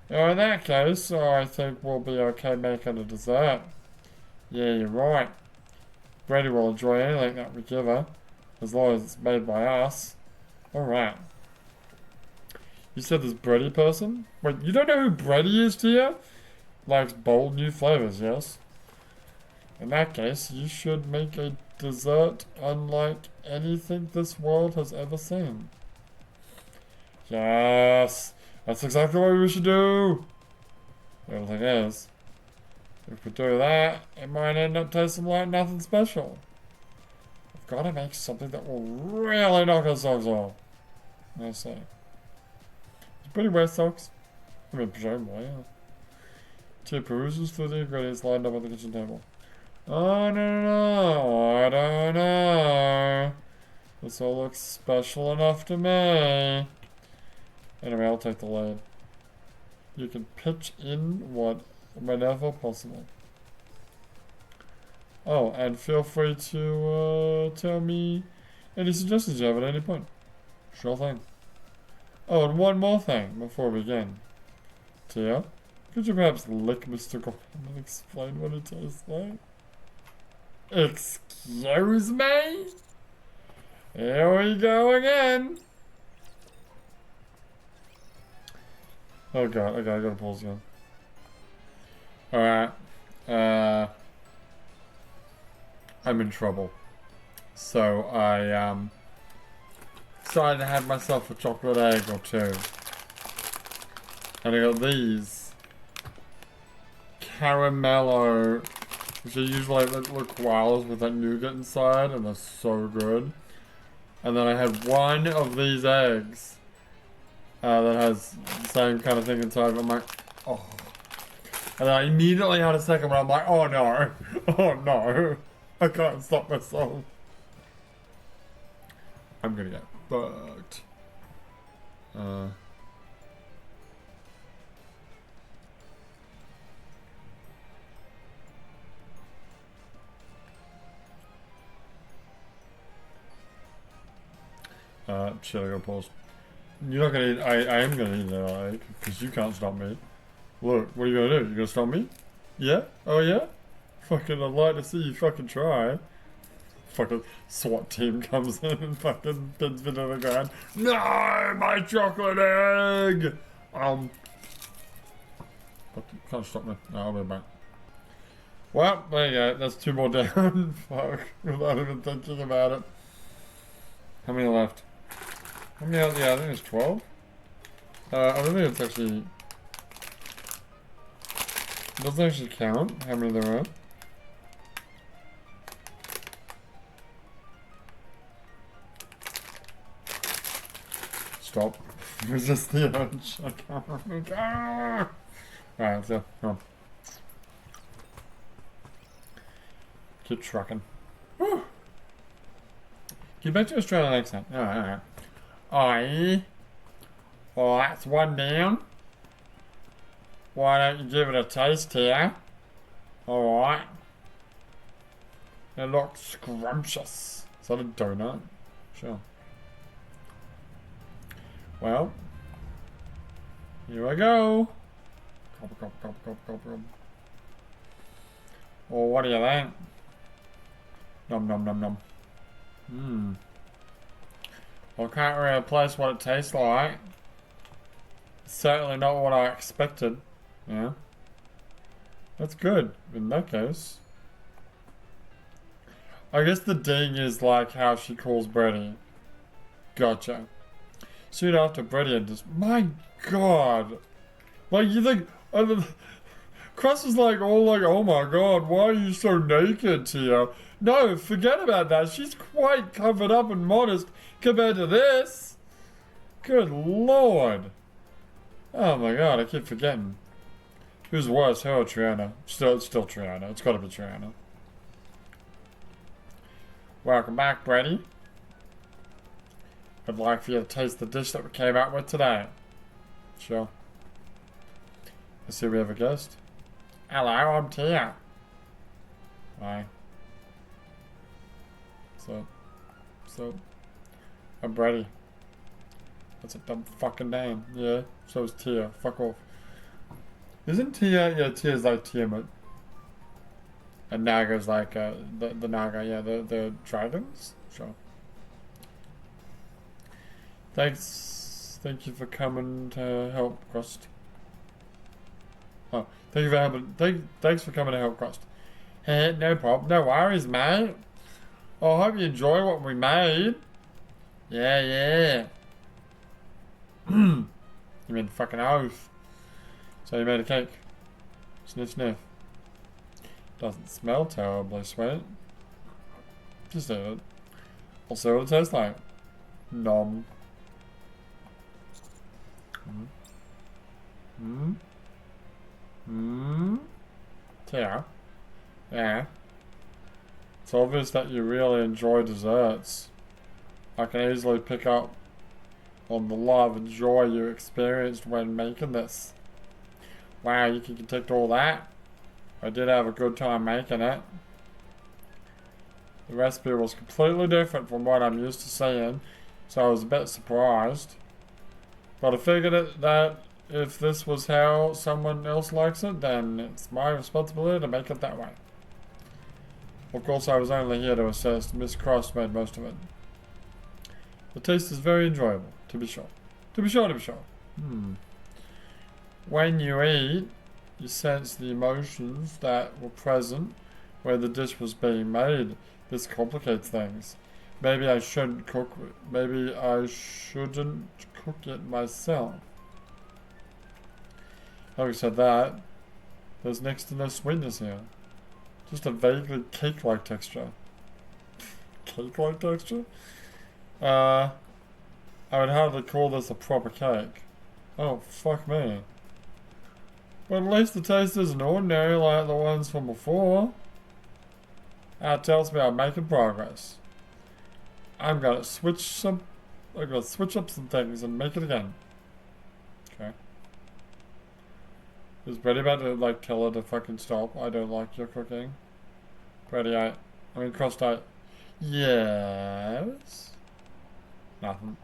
Well, in that case, I think we'll be okay making a dessert. Yeah, you're right. Brady will enjoy anything that we give her, as long as it's made by us. Alright. You said this Brady person? Wait, you don't know who Brady is, Tia? Likes bold new flavors, yes? In that case, you should make a dessert unlike anything this world has ever seen. Yes! That's exactly what we should do! The only thing is, if we do that, it might end up tasting like nothing special. We've got to make something that will really knock our socks off. I say. It's pretty wear socks. I mean, presumably, yeah. Tia peruses through the ingredients lined up on the kitchen table. Oh, no, I don't know. This all looks special enough to me. Anyway, I'll take the lead. You can pitch in whenever possible. Oh, and feel free to tell me any suggestions you have at any point. Sure thing. Oh, and one more thing before we begin. Tia, could you perhaps lick Mr. Gorman and explain what it tastes like? Excuse me? Here we go again. Oh god, okay, I gotta pause again. Alright. I'm in trouble. So I decided to have myself a chocolate egg or two. And I got these caramello, which are usually like little koalas with that nougat inside, and they're so good. And then I had one of these eggs that has the same kind of thing inside. I'm like, oh. And then I immediately had a second one. I'm like, oh no, oh no, I can't stop myself. I'm gonna get fucked. Shit, I gotta pause. You're not gonna eat, I am gonna eat that egg, because you can't stop me. Look, what are you gonna do? You gonna stop me? Yeah? Oh yeah? Fucking, I'd like to see you fucking try. Fucking SWAT team comes in and fucking pins me to the ground. No! My chocolate egg! Fucking can't stop me. No, I'll be back. Well, there you go. That's 2 more down. Fuck. Without even thinking about it. How many left? How many else? Yeah, I think it's 12. I don't think it's actually... It doesn't actually count how many there are. Stop. Resist the urge. I can't. Alright, let's go. Come on. Keep trucking. Whew. Get back to Australian accent. Alright. Aye. Oh, that's one down. Why don't you give it a taste here? Alright. It looks scrumptious. Is that a donut? Sure. Well, here I go. Gobble, gobble, gobble, gobble, gobble, gobble. Well, what do you think? Nom nom nom nom. Mmm. Well, I can't really place what it tastes like. Certainly not what I expected. Yeah. That's good, in that case. I guess the ding is like how she calls Brady. Gotcha. Soon after Brady and just, my god! Like, you think, Crust is like, all like, oh my god, why are you so naked, Tia? No, forget about that. She's quite covered up and modest compared to this. Good lord. Oh my god, I keep forgetting. Who's worse, her or Triana? Still Triana. It's gotta be Triana. Welcome back, Brady. I'd like for you to taste the dish that we came out with today. Sure. I see we have a guest. Hello, I'm Tia. Hi. So, I'm Brady. That's a dumb fucking name. Yeah, so is Tia. Fuck off. Isn't Tia? Yeah, Tia's like Tiamat. And Naga's like the Naga. Yeah, the dragons. Sure. Thank you for coming to help, Crust. Oh, thank you for helping. Thanks for coming to help, Crust. Hey, no problem. No worries, mate. Oh, I hope you enjoy what we made. Yeah. You mean fucking oath. So you made a cake. Sniff, sniff. Doesn't smell terribly sweet. Just eat it. I'll see what it tastes like. Nom. Tia. Yeah. It's obvious that you really enjoy desserts. I can easily pick up on the love and joy you experienced when making this. Wow, you can detect all that? I did have a good time making it. The recipe was completely different from what I'm used to seeing, so I was a bit surprised. But I figured that if this was how someone else likes it, then it's my responsibility to make it that way. Of course, I was only here to assist. Miss Cross made most of it. The taste is very enjoyable, to be sure. To be sure. When you eat, you sense the emotions that were present where the dish was being made. This complicates things. Maybe I shouldn't cook it myself. Having said that, there's next to no sweetness here. Just a vaguely cake-like texture. Cake-like texture? I would hardly call this a proper cake. Oh, fuck me. But at least the taste isn't ordinary like the ones from before. That tells me I'm making progress. I'm gonna switch up some things and make it again. Okay. Is Brady about to like tell her to fucking stop? I don't like your cooking. Brady, Crust, yes? Nothing.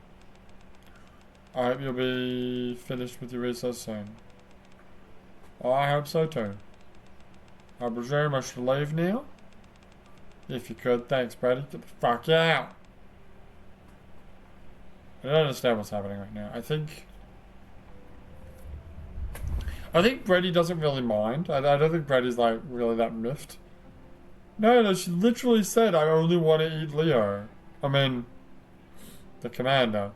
I hope you'll be finished with your research soon. Oh, I hope so too. I presume I should leave now? If you could, thanks, Brady. Get the fuck out! I don't understand what's happening right now. I think Brady doesn't really mind. I don't think Brady's like really that miffed. No, she literally said, I only want to eat Leo. I mean, the commander.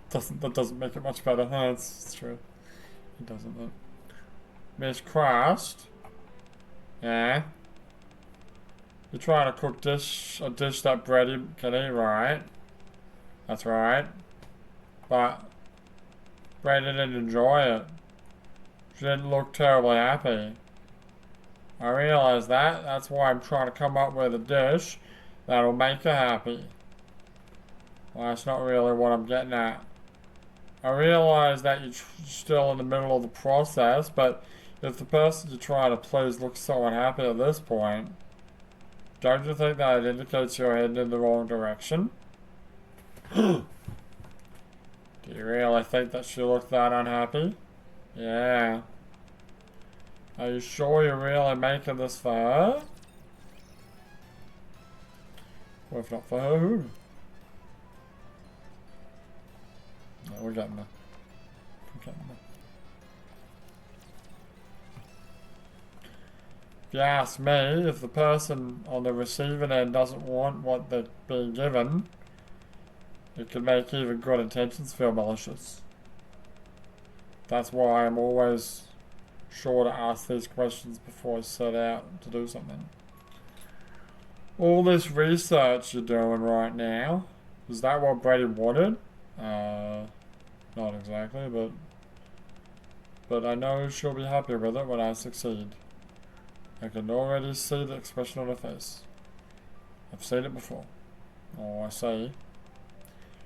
That doesn't make it much better, huh? It's true. It doesn't, though. Miss Crust. Yeah? You're trying to cook a dish that Brady can eat, right? That's right. But Brady didn't enjoy it. She didn't look terribly happy. I realize that. That's why I'm trying to come up with a dish that'll make her happy. Well, that's not really what I'm getting at. I realize that you're still in the middle of the process, but if the person you're trying to please looks so unhappy at this point, Don't you think that indicates you're heading in the wrong direction? Do you really think that she looked that unhappy? Yeah. Are you sure you're really making this for her? Well, if not for her, who? No, we're getting there. We're getting there. If you ask me, if the person on the receiving end doesn't want what they're being given, it can make even good intentions feel malicious. That's why I'm always sure to ask these questions before I set out to do something. All this research you're doing right now, is that what Brady wanted? Not exactly, but I know she'll be happy with it when I succeed. I can already see the expression on her face. I've seen it before. Oh, I see.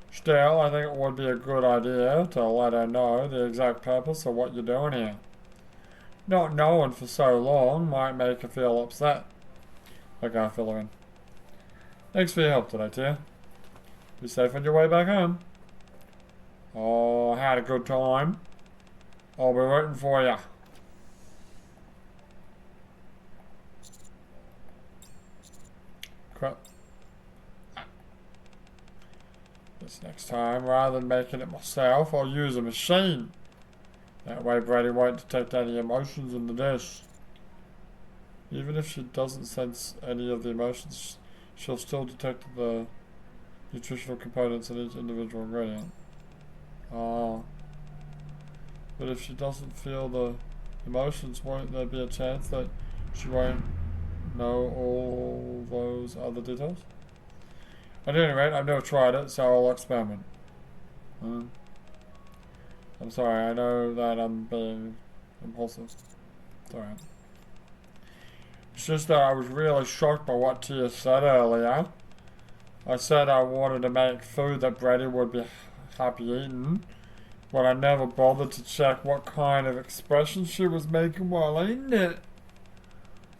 Still, I think it would be a good idea to let her know the exact purpose of what you're doing here. Not knowing for so long might make her feel upset. Okay, I'll fill her in. Thanks for your help today, Tia. Be safe on your way back home. Oh, I had a good time. I'll be waiting for you. Crap. This next time, rather than making it myself, I'll use a machine. That way Brady won't detect any emotions in the dish. Even if she doesn't sense any of the emotions, she'll still detect the nutritional components in each individual ingredient. Ah. But if she doesn't feel the emotions, won't there be a chance that she won't know all those other details? At any rate, I've never tried it, so I'll experiment. I'm sorry, I know that I'm being impulsive. It's alright. It's just that I was really shocked by what Tia said earlier. I said I wanted to make food that Brady would be happy eating, but I never bothered to check what kind of expression she was making while eating it.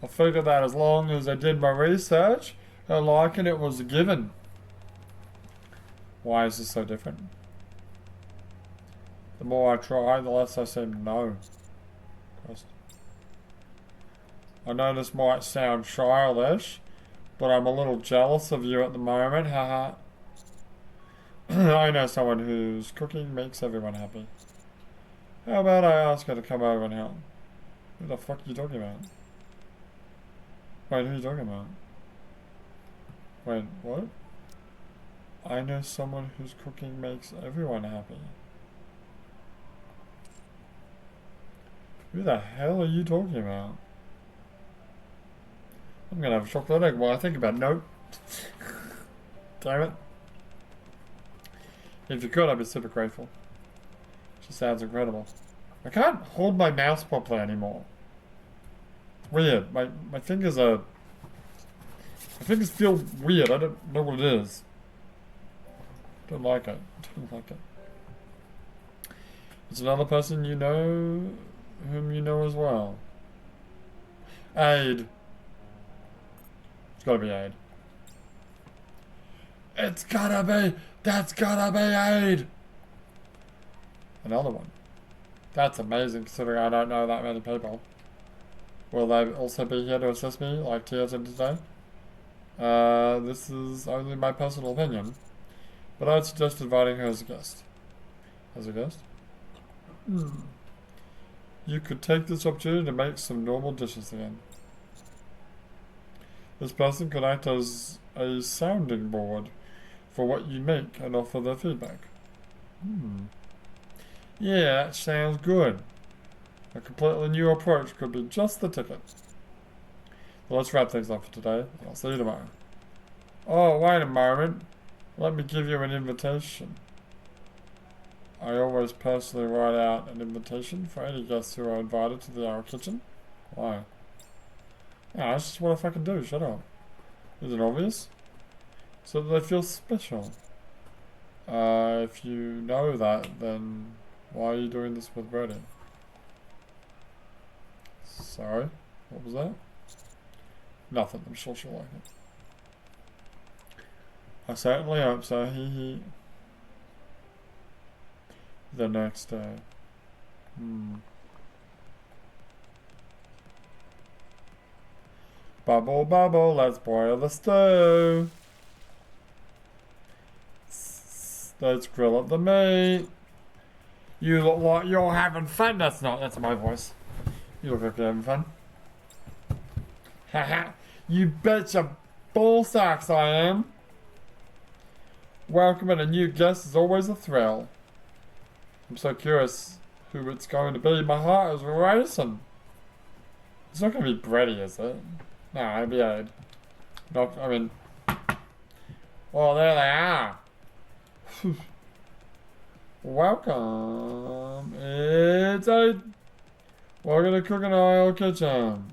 I figured that as long as I did my research, her liking it was a given. Why is this so different? The more I try, the less I seem to know. I know this might sound childish, but I'm a little jealous of you at the moment, haha. I know someone whose cooking makes everyone happy. How about I ask her to come over and help? Who the fuck are you talking about? Wait, who are you talking about? Wait, what? I know someone whose cooking makes everyone happy. Who the hell are you talking about? I'm gonna have a chocolate egg while I think about it. Nope. Damn it. If you could, I'd be super grateful. She sounds incredible. I can't hold my mouse properly anymore. It's weird. My fingers are... My fingers feel weird. I don't know what it is. Don't like it. Don't like it. It's another person you know, whom you know as well. Aid. It's gotta be Aid. It's gotta be! That's gotta be Aid! Another one. That's amazing considering I don't know that many people. Will they also be here to assist me like Tia's in today? This is only my personal opinion. But I'd suggest inviting her as a guest. As a guest? You could take this opportunity to make some normal dishes again. This person could act as a sounding board for what you make and offer their feedback. Yeah, that sounds good. A completely new approach could be just the ticket. Well, let's wrap things up for today. I'll see you tomorrow. Oh, wait a moment. Let me give you an invitation. I always personally write out an invitation for any guests who are invited to our kitchen. Why? Yeah, that's just what I fucking do. Shut up. Is it obvious? So that they feel special. If you know that, then why are you doing this with Brady? Sorry? What was that? Nothing. I'm sure she'll like it. I certainly hope so. The next day. Bubble, bubble, let's boil the stew. Let's grill up the meat. You look like you're having fun. That's my voice. You look like you're having fun. Haha. You betcha bull sacks I am. Welcoming a new guest is always a thrill. I'm so curious who it's going to be. My heart is racing. It's not going to be Brady, is it? No, it'll be Aid. Not, I mean... Well, there they are. Welcome. It's Aid. Welcome to Cooking Oil Kitchen,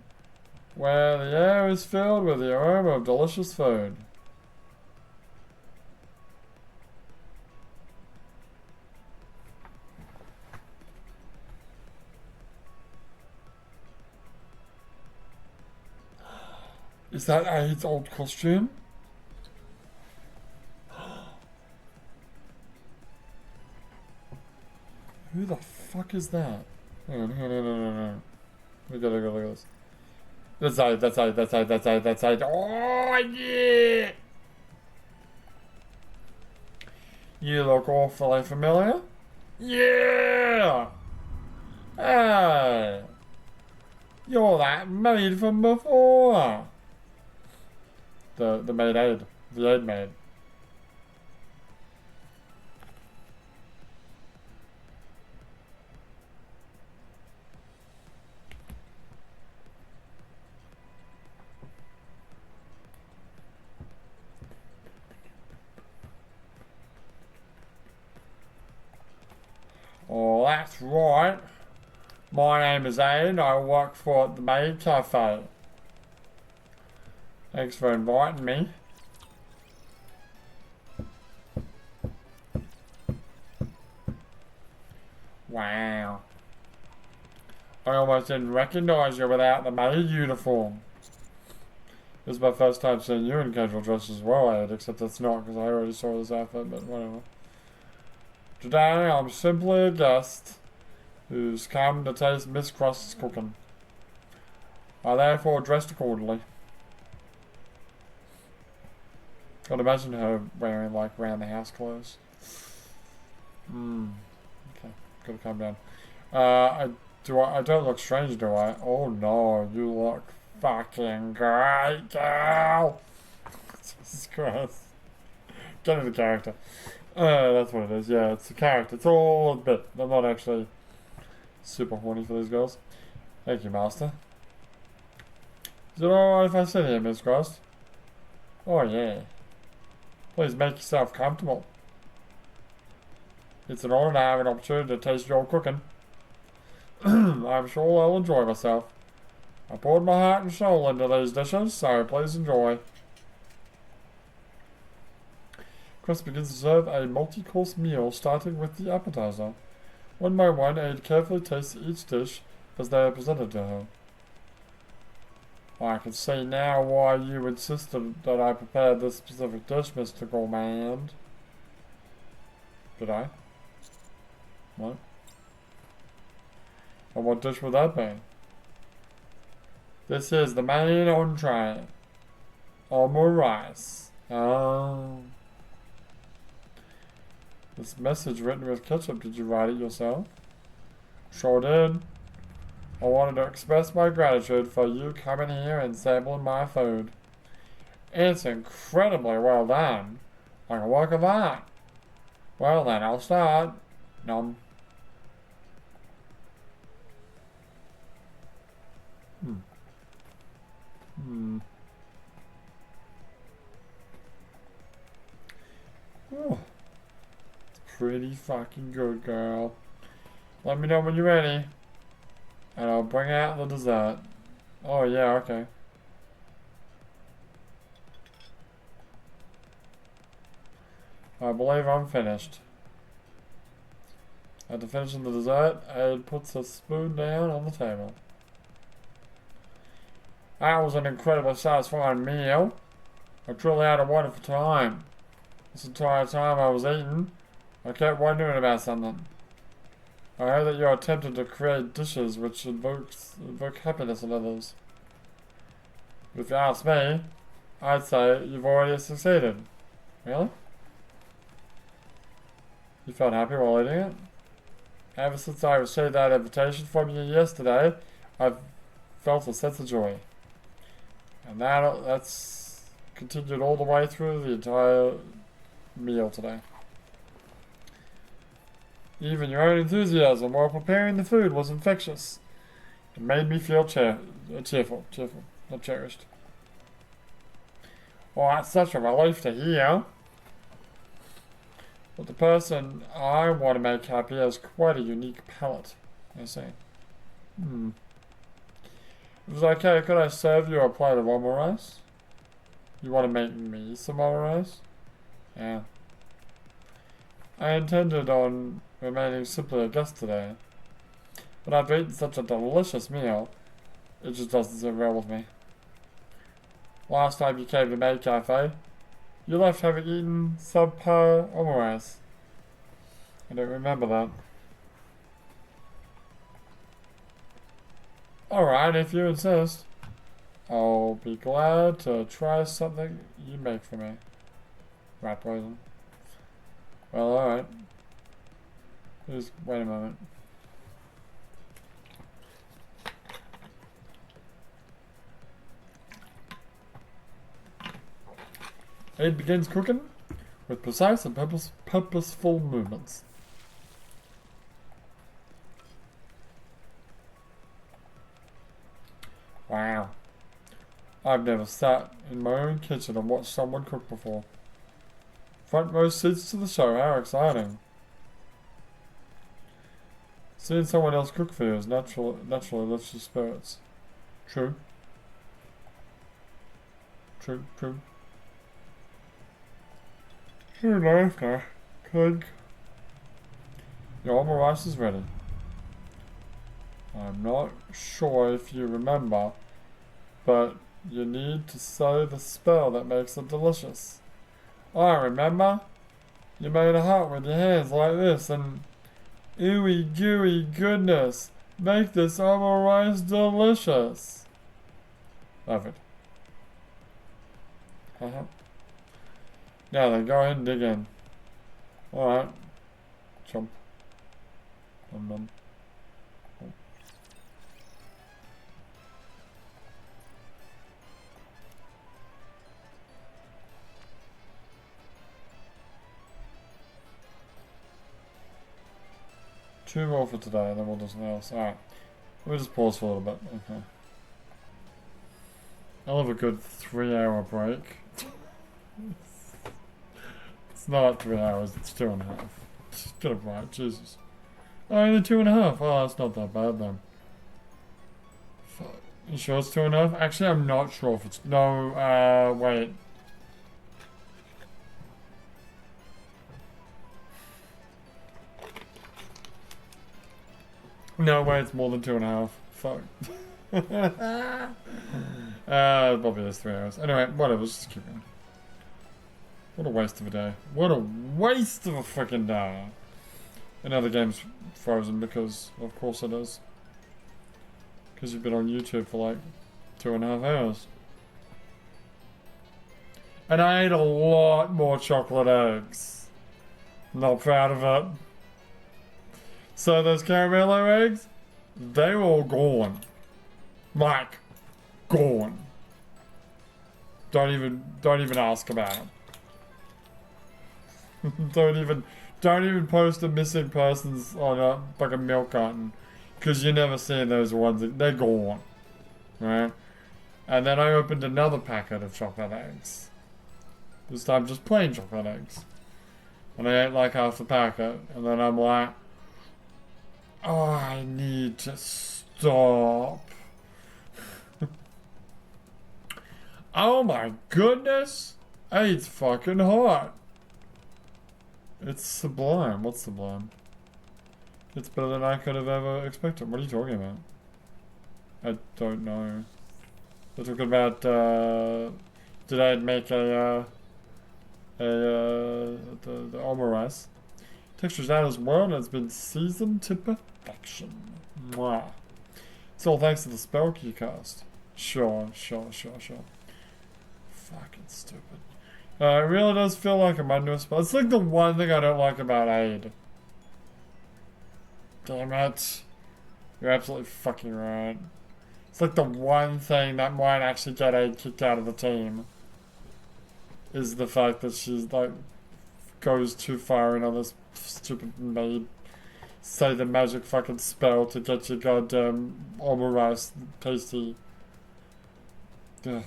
where the air is filled with the aroma of delicious food. Is that Aid's old costume? Who the fuck is that? No. Look at this. That's Aid. Oh, yeah! You look awfully familiar. Yeah! Hey! You're that maid from before. The maid Aid. The Aid maid. Oh, that's right. My name is Aid. I work for the Maid Cafe. Thanks for inviting me. Wow. I almost didn't recognize you without the maid uniform. This is my first time seeing you in casual dress as well, Aid, except it's not because I already saw this outfit, but whatever. Today I'm simply a guest who's come to taste Miss Crust's cooking. I therefore dressed accordingly. I'd imagine her wearing like round the house clothes. Okay, gotta calm down. I don't look strange, do I? Oh no, you look fucking great, girl. Jesus Christ. Get into character. That's what it is. Yeah, it's a character. It's all a bit. I'm not actually super horny for these girls. Thank you, Master. Is it alright if I sit here, Miss Crust? Oh yeah. Please make yourself comfortable. It's an honor to have an opportunity to taste your cooking. I'm sure I'll enjoy myself. I poured my heart and soul into these dishes, so please enjoy. Crust begins to serve a multi-course meal, starting with the appetizer. One by one, Aid carefully tastes each dish as they are presented to her. I can see now why you insisted that I prepared this specific dish, Mr. Gourmand. Did I? What? And what dish would that be? This is the main entree. Almond rice. Oh. This message written with ketchup, did you write it yourself? Sure did. I wanted to express my gratitude for you coming here and sampling my food. It's incredibly well done. Like a work of art. Well then, I'll start. Nom. Oh. It's pretty fucking good, girl. Let me know when you're ready. And I'll bring out the dessert. Oh yeah, okay. I believe I'm finished. After finishing the dessert, Aid puts a spoon down on the table. That was an incredibly satisfying meal. I truly had a wonderful time. This entire time I was eating, I kept wondering about something. I heard that you're attempting to create dishes which evoke happiness in others. If you ask me, I'd say you've already succeeded. Really? You felt happy while eating it? Ever since I received that invitation from you yesterday, I've felt a sense of joy. And that's continued all the way through the entire meal today. Even your own enthusiasm while preparing the food was infectious. It made me feel cheerful, not cherished. Well, that's such a relief to hear. But the person I want to make happy has quite a unique palate, I say. If it was okay, could I serve you a plate of omurice? You want to make me some omurice? Yeah. I intended on remaining simply a guest today. But I've eaten such a delicious meal, it just doesn't sit well with me. Last time you came to Maid Cafe, you left having eaten subpar omurice. I don't remember that. Alright, if you insist. I'll be glad to try something you make for me. Rat poison. Well, alright. Just wait a moment. Aid begins cooking with precise and purposeful movements. Wow. I've never sat in my own kitchen and watched someone cook before. Front row seats to the show, how exciting. Seeing someone else cook for you is naturally lifts your spirits. True. True. True laughter. Clink. Your omurice is ready. I'm not sure if you remember, but you need to say the spell that makes it delicious. I remember. You made a heart with your hands like this and ooey gooey goodness. Make this omurice delicious. Love it. Now then, go ahead and dig in. Alright. Chomp. Nom. Two more for today, and then we'll do something else. Alright. We'll just pause for a little bit. Okay. I'll have a good 3-hour break. It's not 3 hours, it's 2.5. Just get it right, Jesus. Oh, only 2.5. Oh, that's not that bad then. Fuck. You sure it's 2.5? Actually, I'm not sure if it's. No, wait. No way, it's more than 2.5. Fuck. Probably is 3 hours. Anyway, whatever, let's just keep going. What a waste of a day. What a waste of a freaking day. Another game's frozen because, of course it is. Because you've been on YouTube for like 2.5 hours. And I ate a lot more chocolate eggs. Not proud of it. So those caramello eggs, they were all gone. Like, gone. Don't even ask about it. Don't even post the missing persons on a fucking milk carton, because you never see those ones. They're gone, right? And then I opened another packet of chocolate eggs. This time just plain chocolate eggs, and I ate like half the packet, and then I'm like, oh, I need to stop. Oh my goodness, it's fucking hot. It's sublime. What's sublime? It's better than I could have ever expected. What are you talking about? I don't know. They're talking about, did I make a, the Omoras. Textures out as well, and it's been seasoned to perfection. Mwah. It's all thanks to the spell key cast. Sure. Fucking stupid. It really does feel like I'm under a spell. It's like the one thing I don't like about Aid. Damn it. You're absolutely fucking right. It's like the one thing that might actually get Aid kicked out of the team. Is the fact that she's like goes too far in on this stupid maid. Say the magic fucking spell to get your goddamn Omorais tasty. Ugh.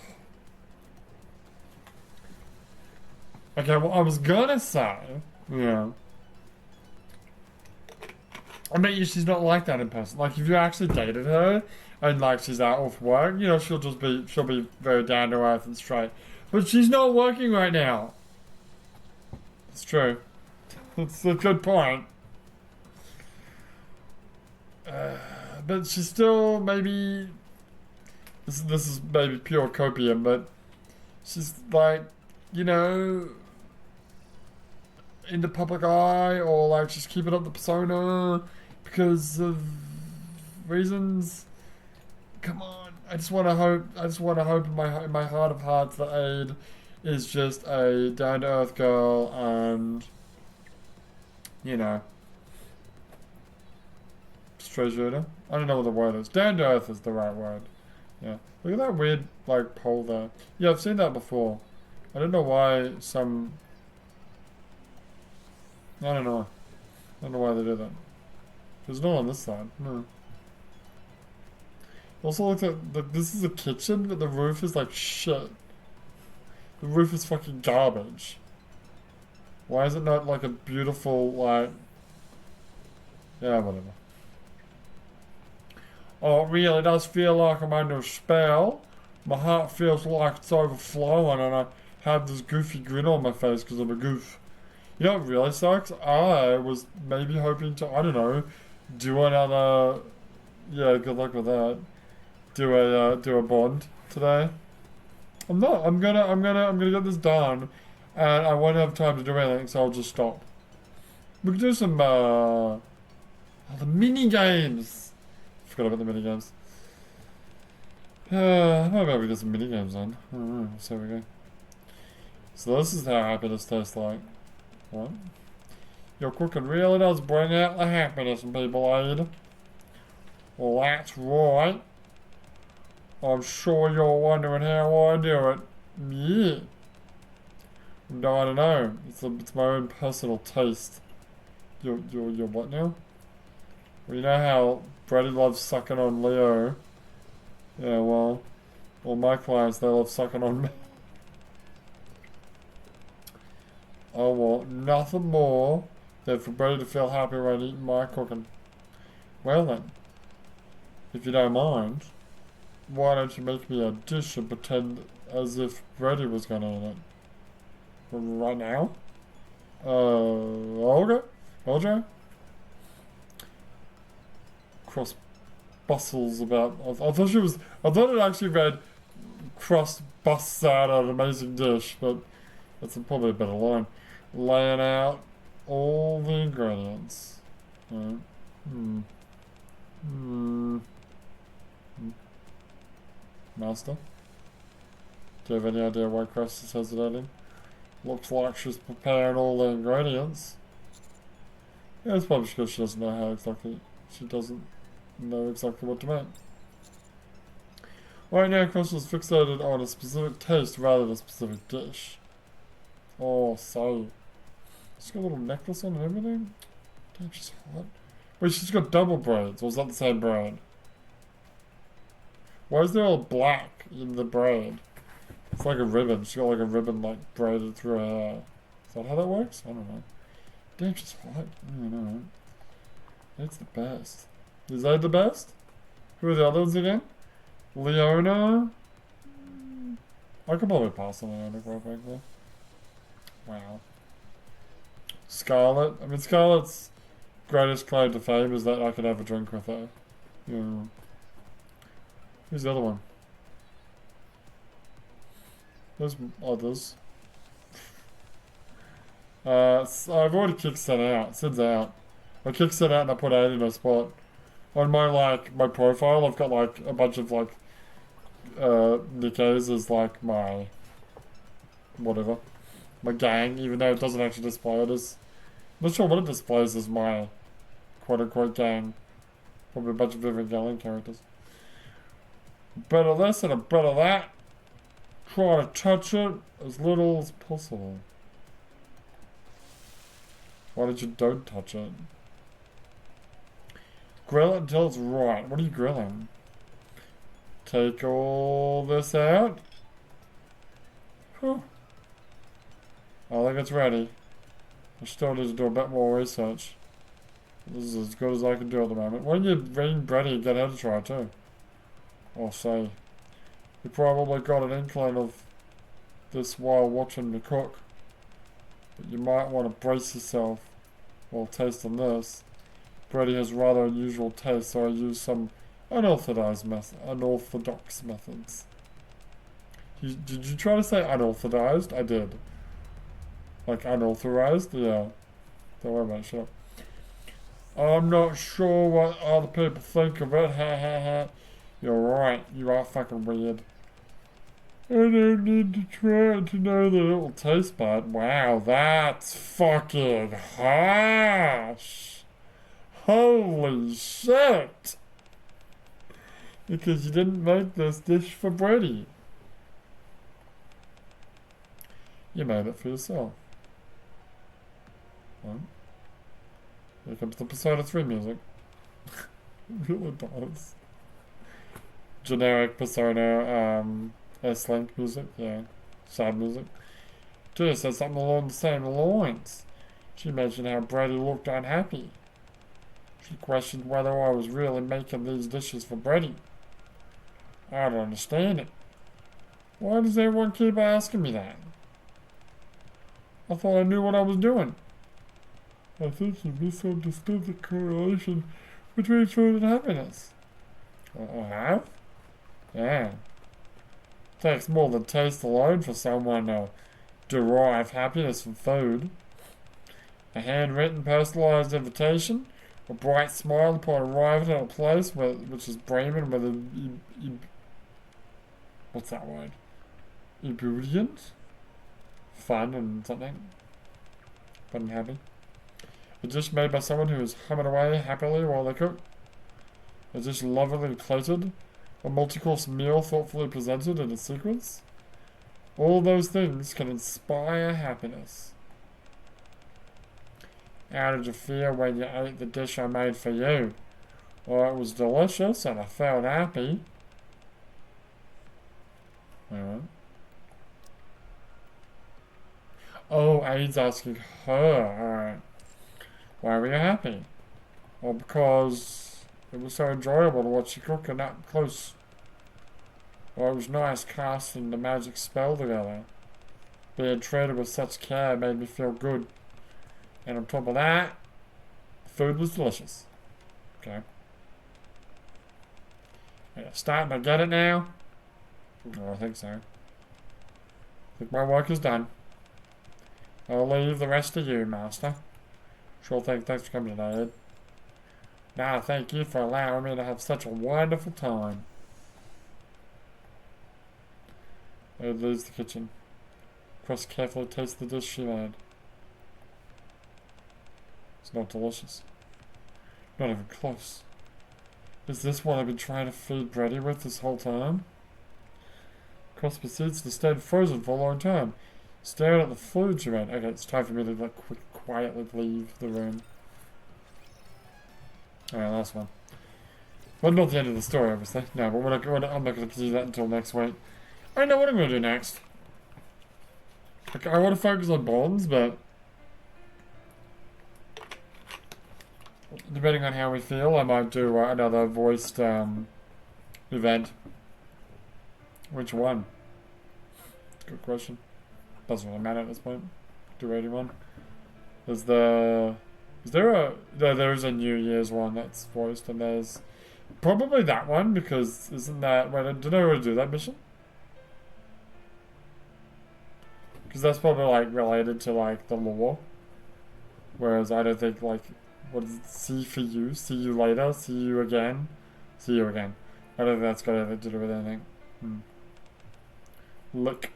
Okay, well I was gonna say, yeah. I bet you she's not like that in person. Like if you actually dated her and like she's out off work, you know, she'll be very down to earth and straight. But she's not working right now. It's true. It's a good point. But she's still maybe this is maybe pure copium, but she's like, you know, in the public eye, or like she's keeping up the persona because of reasons. Come on, I just want to hope in my heart of hearts that Aid is just a down to earth girl, and you know, straight shooter. I don't know what the word is. Down to earth is the right word. Yeah. Look at that weird like pole there. Yeah, I've seen that before. I don't know why some. I don't know. I don't know why they do that. There's no on this side. No. Also, looks like this is a kitchen, but the roof is like shit. The roof is fucking garbage. Why is it not like a beautiful, like... Yeah, whatever. Oh, it really does feel like I'm under a spell. My heart feels like it's overflowing, and I have this goofy grin on my face because I'm a goof. You know what really sucks? I was maybe hoping to, I don't know, do another... Yeah, good luck with that. Do a bond today. I'm not. I'm gonna get this done, and I won't have time to do anything, so I'll just stop. We can do some the mini games. Forgot about the mini games. How about we get some mini games on? I don't know. So we go. So this is how happiness tastes like. What? Your cooking really does bring out the happiness in people, Aid. Well, that's right. I'm sure you're wondering how I do it. Yeah. No, I don't know. It's my own personal taste. You're what now? Well, you know how Brady loves sucking on Leo. Yeah, well, all my clients, they love sucking on me. I want nothing more than for Brady to feel happy when eating my cooking. Well then, if you don't mind, why don't you make me a dish and pretend as if Brady was gonna eat it? Right now? Okay. Okay. Cross bustles about. I thought it actually read cross busts out an amazing dish, but that's probably a better line. Laying out all the ingredients. Right. Master? Do you have any idea why Crest is hesitating? Looks like she's preparing all the ingredients. Yeah, it's probably because she doesn't know how exactly... She doesn't know exactly what to make. Right now, Crest is fixated on a specific taste rather than a specific dish. Oh, so... She's got a little necklace on and everything? Damn, she's hot. Wait, she's got double braids, or is that the same braid? Why is there all black in the braid? It's like a ribbon. She's got like a ribbon like braided through her hair. Is that how that works? I don't know. Damn, she's hot. I don't know. That's the best. Is that the best? Who are the others again? Leona? I could probably pass on Leona quite frankly. Wow. Scarlet. I mean, Scarlet's greatest claim to fame is that I could have a drink with her. Yeah. Who's the other one? There's others. I've already kicked Sid out. Sid's out. I kicked Sid out and I put 8 in a spot. On my, like, my profile, I've got, like, a bunch of, like, Nikke's as, like, my, whatever, my gang, even though it doesn't actually display it as, I'm not sure what it displays as my quote-unquote gang. Probably a bunch of Evangelion characters. Better this and a better that. Try to touch it as little as possible. Why did you don't touch it? Grill it until it's right. What are you grilling? Take all this out. Whew. I think it's ready. I still need to do a bit more research. This is as good as I can do at the moment. When you're reading bready, you get her to try too. I'll say. You probably got an inkling of this while watching me cook. But you might want to brace yourself while tasting this. Bready has rather unusual taste, so I use some unorthodox methods. Did you try to say unauthorized? I did. Like unauthorized? Yeah. Don't worry about it, shut up. I'm not sure what other people think of it, ha ha ha. You're right, you are fucking weird. I don't need to try it to know that it will taste bad. Wow, that's fucking harsh. Holy shit! Because you didn't make this dish for Brady. You made it for yourself. What? Here comes the Persona 3 music. It really does. Generic Persona, S-Link music, yeah. Sad music. Julia said something along the same lines. She mentioned how Brady looked unhappy. She questioned whether I was really making these dishes for Brady. I don't understand it. Why does everyone keep asking me that? I thought I knew what I was doing. I think you misunderstood the correlation between food and happiness. I have? Yeah. It takes more than taste alone for someone to derive happiness from food. A handwritten, personalised invitation, a bright smile upon arriving at a place which is brimming with what's that word? Ebullient? Fun and something. Fun and happy. A dish made by someone who is humming away happily while they cook. A dish lovingly plated. A multi-course meal thoughtfully presented in a sequence. All those things can inspire happiness. How did you feel when you ate the dish I made for you? Well, it was delicious and I felt happy. Alright. Oh, Aiden's asking her. Alright. Why were you happy? Well, because it was so enjoyable to watch you cook and up close. Well, it was nice casting the magic spell together. Being treated with such care made me feel good. And on top of that, the food was delicious. Okay. Yeah, starting to get it now? Oh, I think so. I think my work is done. I'll leave the rest to you, Master. Sure thing. Thanks for coming today, Ed. Nah, thank you for allowing me to have such a wonderful time. Ed leaves the kitchen. Cross carefully tastes the dish she made. It's not delicious. Not even close. Is this what I've been trying to feed Brady with this whole time? Cross proceeds to stay frozen for a long time, staring at the food she made. Okay, it's time for me to like quietly leave the room. Alright, last one. Well, not the end of the story, obviously. No, but I'm not going to continue that until next week. I don't know what I'm going to do next. Like, I want to focus on bonds, but depending on how we feel, I might do another voiced event. Which one? Good question. Doesn't really matter at this point. Do anyone? Is there a New Year's one that's voiced, and there's probably that one, because isn't that, wait, did I already do that mission? Because that's probably like related to like the lore. Whereas I don't think, like, what is it, see for you, see you later, see you again, see you again. I don't think that's got anything to do with anything. Look.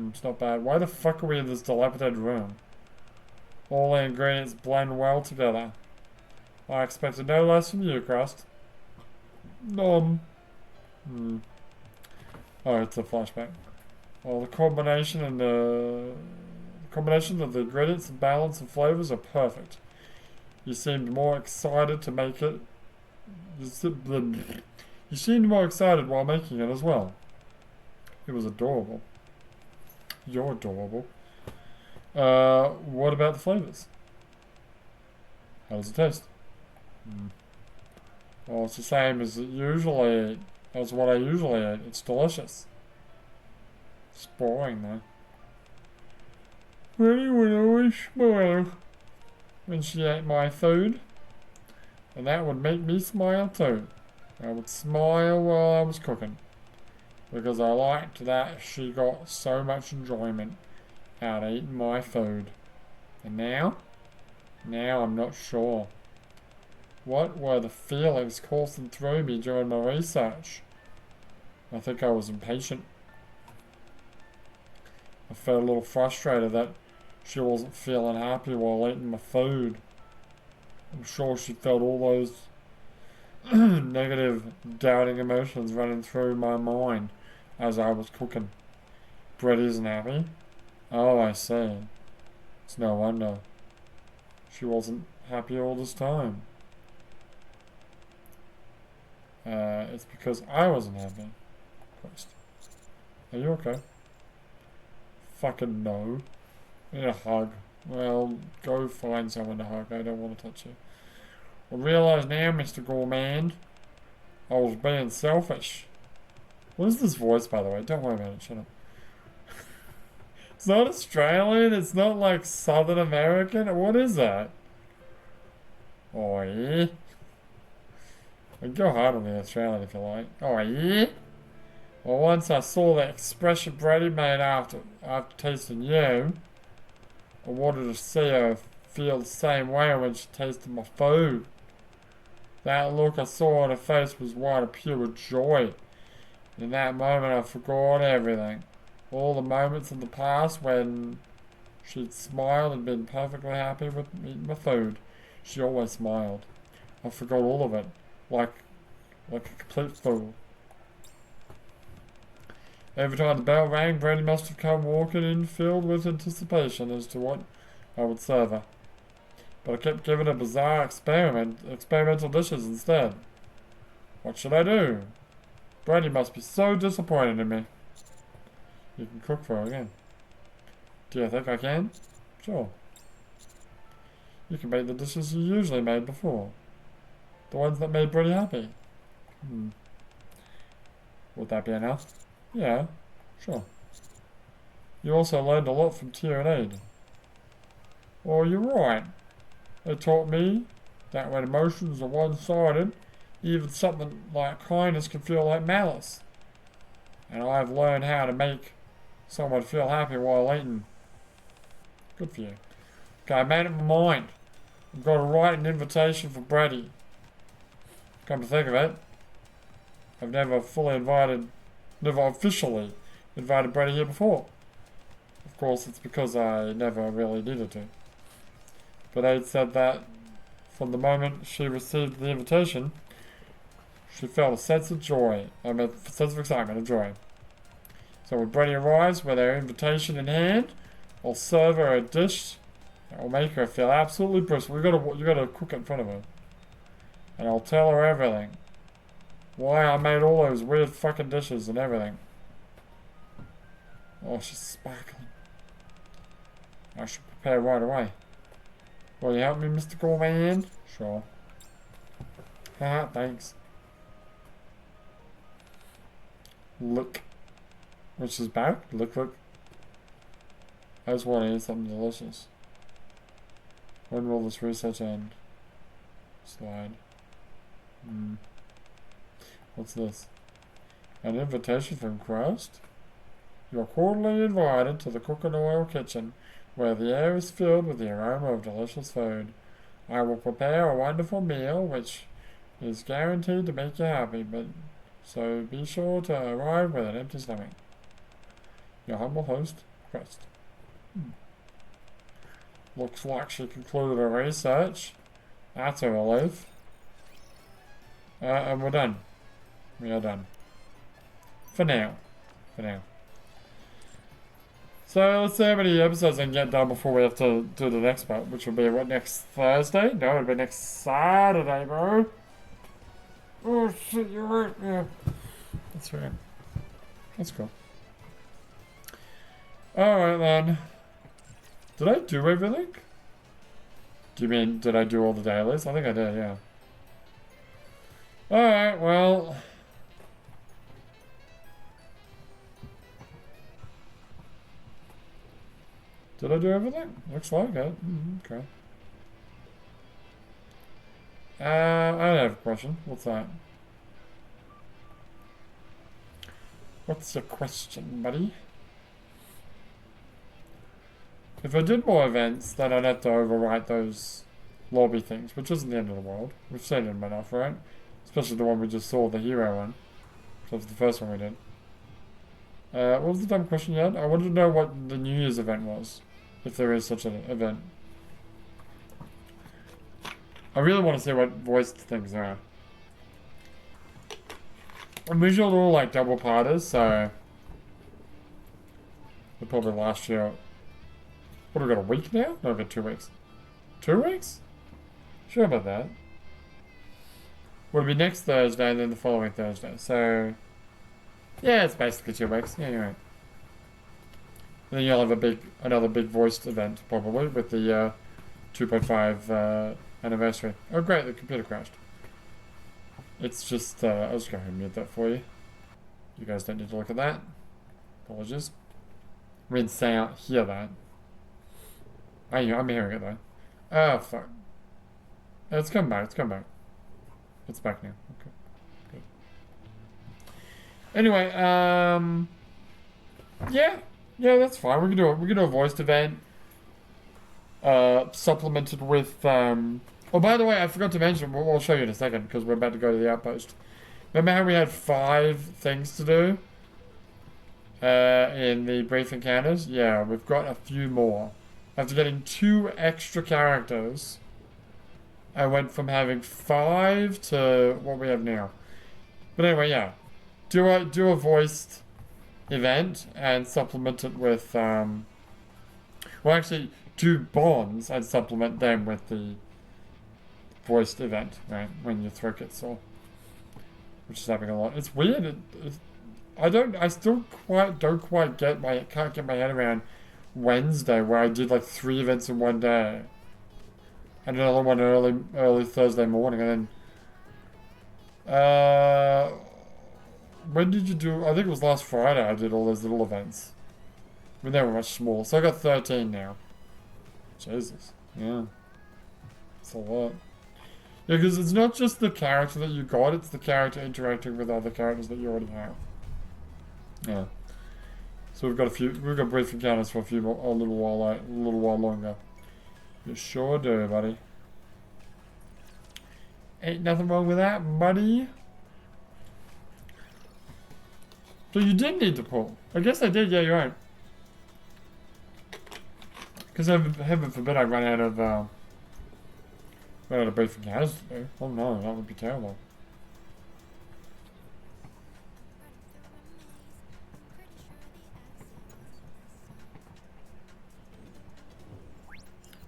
It's not bad. Why the fuck are we in this dilapidated room? All the ingredients blend well together. I expected no less from you, Crust. Nom. Oh, it's a flashback. Well, the combination of the ingredients and balance and flavors are perfect. You seemed more excited to make it. You seemed more excited while making it as well. It was adorable. You're adorable. What about the flavors? How does it taste? Well, it's the same as it usually. As what I usually eat. It's delicious. It's boring though. Really would always smile when she ate my food, and that would make me smile too. I would smile while I was cooking, because I liked that she got so much enjoyment out of eating my food. And now I'm not sure. What were the feelings coursing through me during my research? I think I was impatient. I felt a little frustrated that she wasn't feeling happy while eating my food. I'm sure she felt all those negative, doubting emotions running through my mind as I was cooking. Brett isn't happy. Oh, I see. It's no wonder. She wasn't happy all this time. It's because I wasn't happy. Christ. Are you okay? Fucking no. I need a hug. Well, go find someone to hug. I don't want to touch you. I realise now, Mr. Gourmand, I was being selfish. What is this voice, by the way? Don't worry about it. Shut up. It's not Australian. It's not like Southern American. What is that? Oh, yeah. I can go hard on the Australian if you like. Oh, yeah. Well, once I saw the expression Brady made after tasting you, I wanted to see her feel the same way when she tasted my food. That look I saw on her face was one of pure joy. In that moment, I forgot everything. All the moments in the past when she'd smiled and been perfectly happy with eating my food. She always smiled. I forgot all of it, like a complete fool. Every time the bell rang, Brady must have come walking in filled with anticipation as to what I would serve her. But I kept giving her bizarre experimental dishes instead. What should I do? Brady must be so disappointed in me. You can cook for her again. Do you think I can? Sure. You can make the dishes you usually made before. The ones that made Brady happy. Would that be enough? Yeah, sure. You also learned a lot from Tier and Aid. Well, you're right. They taught me that when emotions are one-sided, even something like kindness can feel like malice. And I've learned how to make someone feel happy while eating. Good for you. Okay, I made up my mind. I've got to write an invitation for Brady. Come to think of it, I've never officially invited Brady here before. Of course, it's because I never really needed to. But Aid said that from the moment she received the invitation, she felt a sense of joy. A sense of excitement and joy. So when Brady arrives with her invitation in hand, I'll serve her a dish that will make her feel absolutely blissful. You gotta cook it in front of her. And I'll tell her everything. Why I made all those weird fucking dishes and everything. Oh, she's sparkling. I should prepare right away. Will you help me, Mr. Gourmand? Sure. Haha, thanks. Look. Which is back? Look. I just want to eat something delicious. When will this research end? Slide. What's this? An invitation from Crust? You're cordially invited to the Cook and Oil Kitchen where the air is filled with the aroma of delicious food. I will prepare a wonderful meal which is guaranteed to make you happy, but so be sure to arrive with an empty stomach. Your humble host, Quest. Looks like she concluded her research. That's a relief. And we're done. We are done. For now. For now. So let's see how many episodes I can get done before we have to do the next part, which will be what, next Thursday? No, it'll be next Saturday, bro. Oh shit, you're right. Yeah. That's right. That's cool. Alright then. Did I do everything? Do you mean, did I do all the dailies? I think I did, yeah. Alright, well. Did I do everything? Looks like it. Okay. I have a question. What's that? What's your question, buddy? If I did more events, then I'd have to overwrite those lobby things, which isn't the end of the world. We've seen them enough, right? Especially the one we just saw, the hero one. That was the first one we did. What was the dumb question you had? I wanted to know what the New Year's event was. If there is such an event. I really want to see what voiced things are. I'm usually all like double parters, so they'll probably last you. What have we got, a week now? No, we've got 2 weeks. 2 weeks? Sure about that. Well, it'll be next Thursday and then the following Thursday. So yeah, it's basically 2 weeks. Yeah, you're right. And then you'll have another big voiced event probably with the 2.5 anniversary. Oh great, the computer crashed. It's just I'll just go ahead and mute that for you. You guys don't need to look at that. Apologies. I mean, hear that. I'm hearing it though. Oh fuck. It's come back. It's come back. It's back now. Okay. Good. Anyway, yeah, that's fine. We can do a voiced event. Supplemented with oh, by the way, I forgot to mention. I'll show you in a second because we're about to go to the outpost. Remember how we had 5 things to do in the brief encounters? Yeah, we've got a few more. After getting 2 extra characters, I went from having 5 to what we have now. But anyway, yeah, do a voiced event and supplement it with well, actually do bonds and supplement them with the voiced event, right? When your throat gets sore, which is happening a lot. It's weird. I still don't quite can't get my head around Wednesday where I did like 3 events in one day, and another one early Thursday morning, and then when did you do? I think it was last Friday. I did all those little events. I mean, they were much smaller, so I got 13 now. Jesus, yeah, it's a lot. Yeah, because it's not just the character that you got; it's the character interacting with other characters that you already have. Yeah. So we've got brief encounters for a little while longer. You sure do, buddy. Ain't nothing wrong with that, buddy. So you did need to pull. I guess I did. Yeah, you're right. Because heaven forbid I run out of brief encounters to do. Oh no, that would be terrible.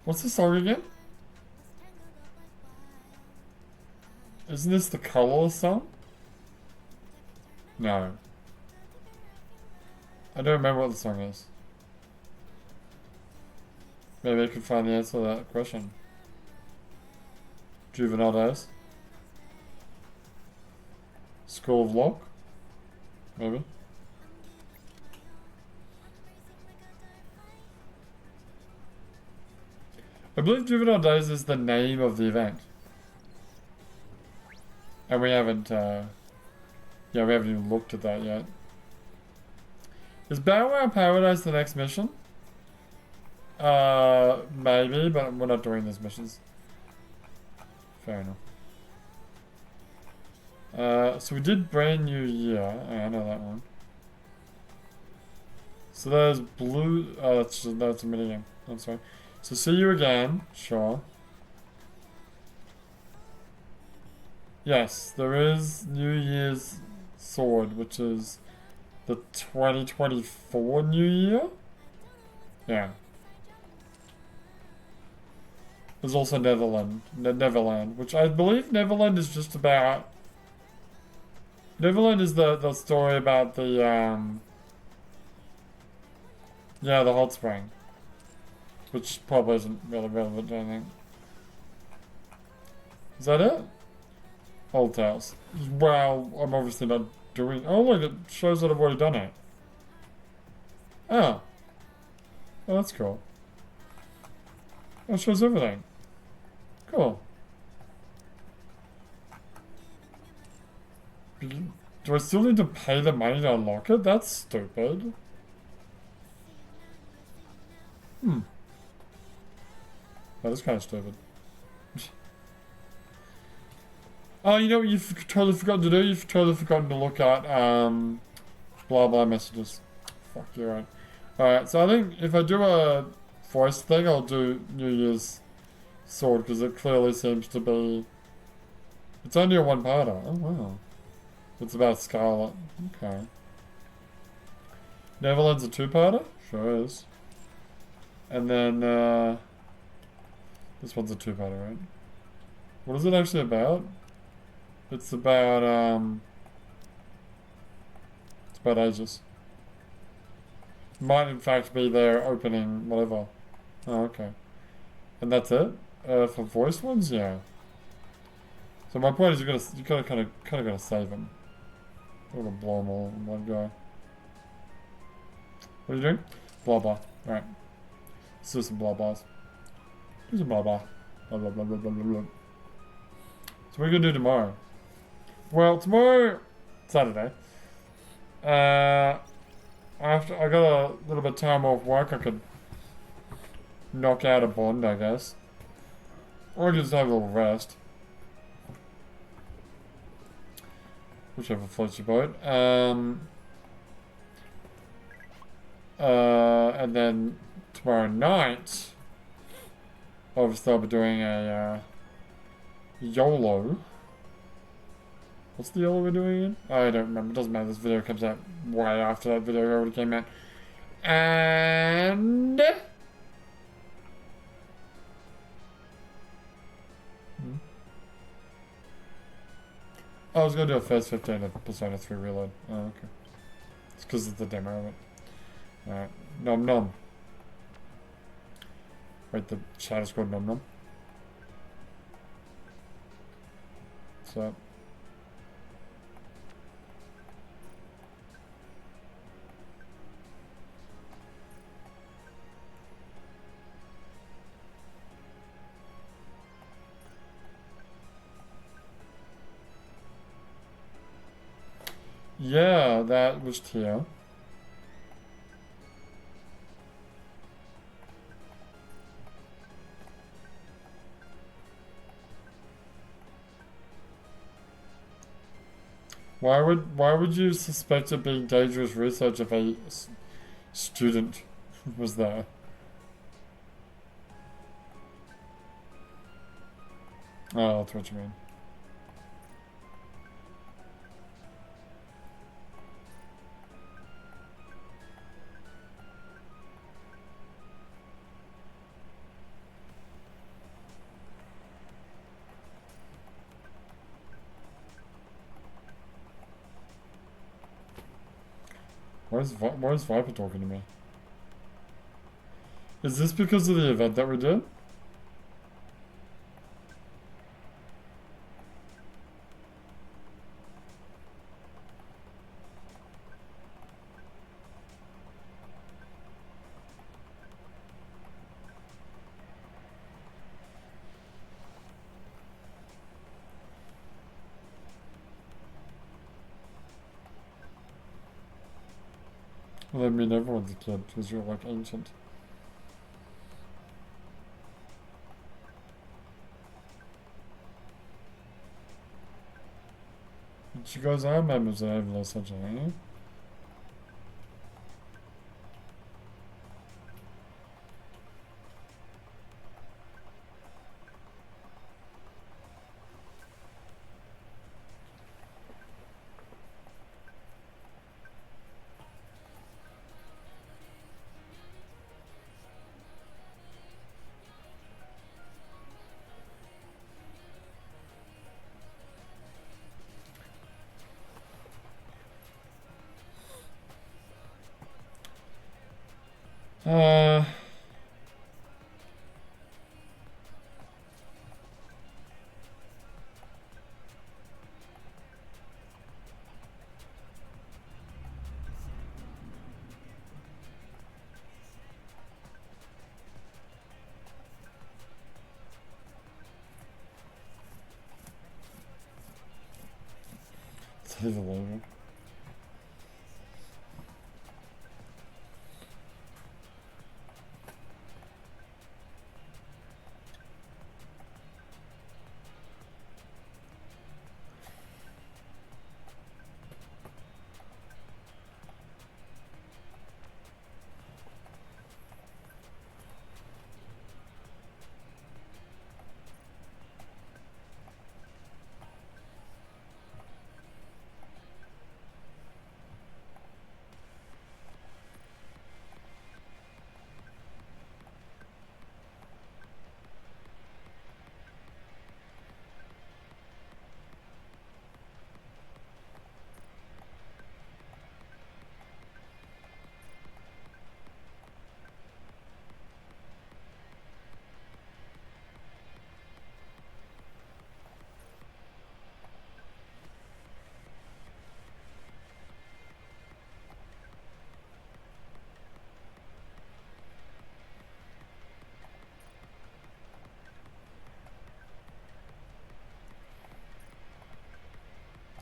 What's the song again? Isn't this the Colorless song? No. I don't remember what the song is. Maybe I could find the answer to that question. Juvenile Days? School of Lock? Maybe. I believe Juvenile Days is the name of the event. And we haven't, we haven't even looked at that yet. Is Bow Wow Paradise the next mission? Maybe, but we're not doing these missions. Fair enough. So we did Brand New Year. Oh, I know that one. So there's blue. That's a minigame. I'm sorry. So see you again. Sure. Yes, there is New Year's Sword, which is the 2024 New Year. Yeah. There's also Neverland, which I believe Neverland is just about. Neverland is the story about the yeah, the hot spring, which probably isn't really relevant to anything. Is that it? Old Tales. Well, I'm obviously not doing. Oh look, it shows that I've already done it. Oh, oh that's cool. It shows everything. Cool. Do I still need to pay the money to unlock it? That's stupid. That is kind of stupid. Oh, you know what you've totally forgotten to do? You've totally forgotten to look at, blah blah messages. Fuck, you're right. Alright, so I think if I do a voice thing, I'll do New Year's Sword, because it clearly seems to be... It's only a one-parter. Oh, wow. It's about Scarlet. Okay. Neverland's a two-parter? Sure is. And then, this one's a two-parter, right? What is it actually about? It's about, it's about ages. Might in fact be their opening, whatever. Oh, okay. And that's it? For voice ones? Yeah. So my point is you gotta kind of gotta save them. Don't wanna blow them all in one go. What are you doing? Blah blah. Alright. Let's do some blah blahs. Do some blah blah. Blah blah blah blah blah blah. So what are you gonna do tomorrow? Well, tomorrow, Saturday, after I got a little bit of time off work, I could knock out a bond, I guess. Or just have a little rest. Whichever floats your boat. And then tomorrow night, obviously I'll be doing a, YOLO. What's the YOLO we're doing again? I don't remember. It doesn't matter. This video comes out way after that video already came out. And... I was going to do a first 15 of Persona 3 Reload. Oh, okay. It's because it's the demo of it. Alright. Nom nom. Wait, the chat is called nom nom. So... Yeah, that was Tia. Why would you suspect it being dangerous research if a student was there? Oh, that's what you mean. Why is Viper talking to me? Is this because of the event that we did? Well, I mean, everyone's a kid because you're like ancient. She goes on, mademoiselle, essentially. Uh, Save the label.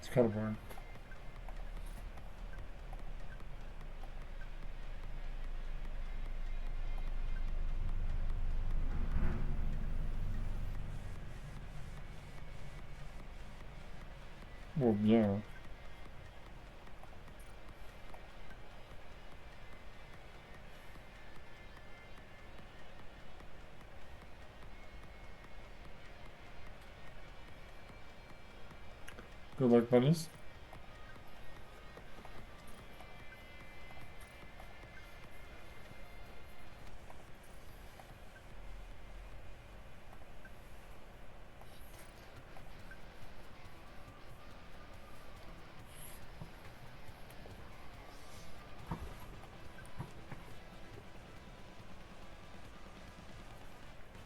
It's kind of boring. Well, yeah. Good luck, bunnies.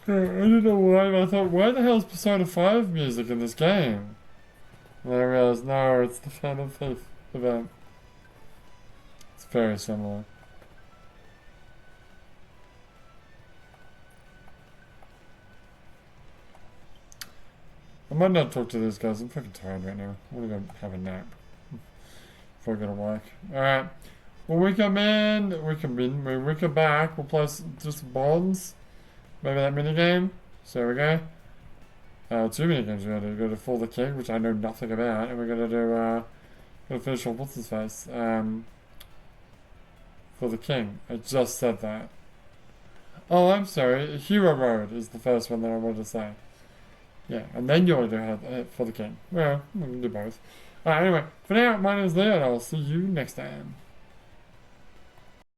I don't know why, but I thought, why the hell is Persona 5 music in this game? And I realized, no, it's the Phantom Thief event. It's very similar. I might not talk to these guys. I'm fucking tired right now. I'm gonna go have a nap before I go to work. Alright. When we come when we come back, we'll play just bonds. Maybe that minigame. So there we go. Two minigames we're gonna do. We're gonna Fool the King, which I know nothing about, and we're gonna do, gonna finish off what's his face? For the King. I just said that. Oh, I'm sorry. Hero Road is the first one that I wanted to say. Yeah, and then you want to do For the King. Well, we can do both. Alright, anyway, for now, my name is Leo, and I'll see you next time.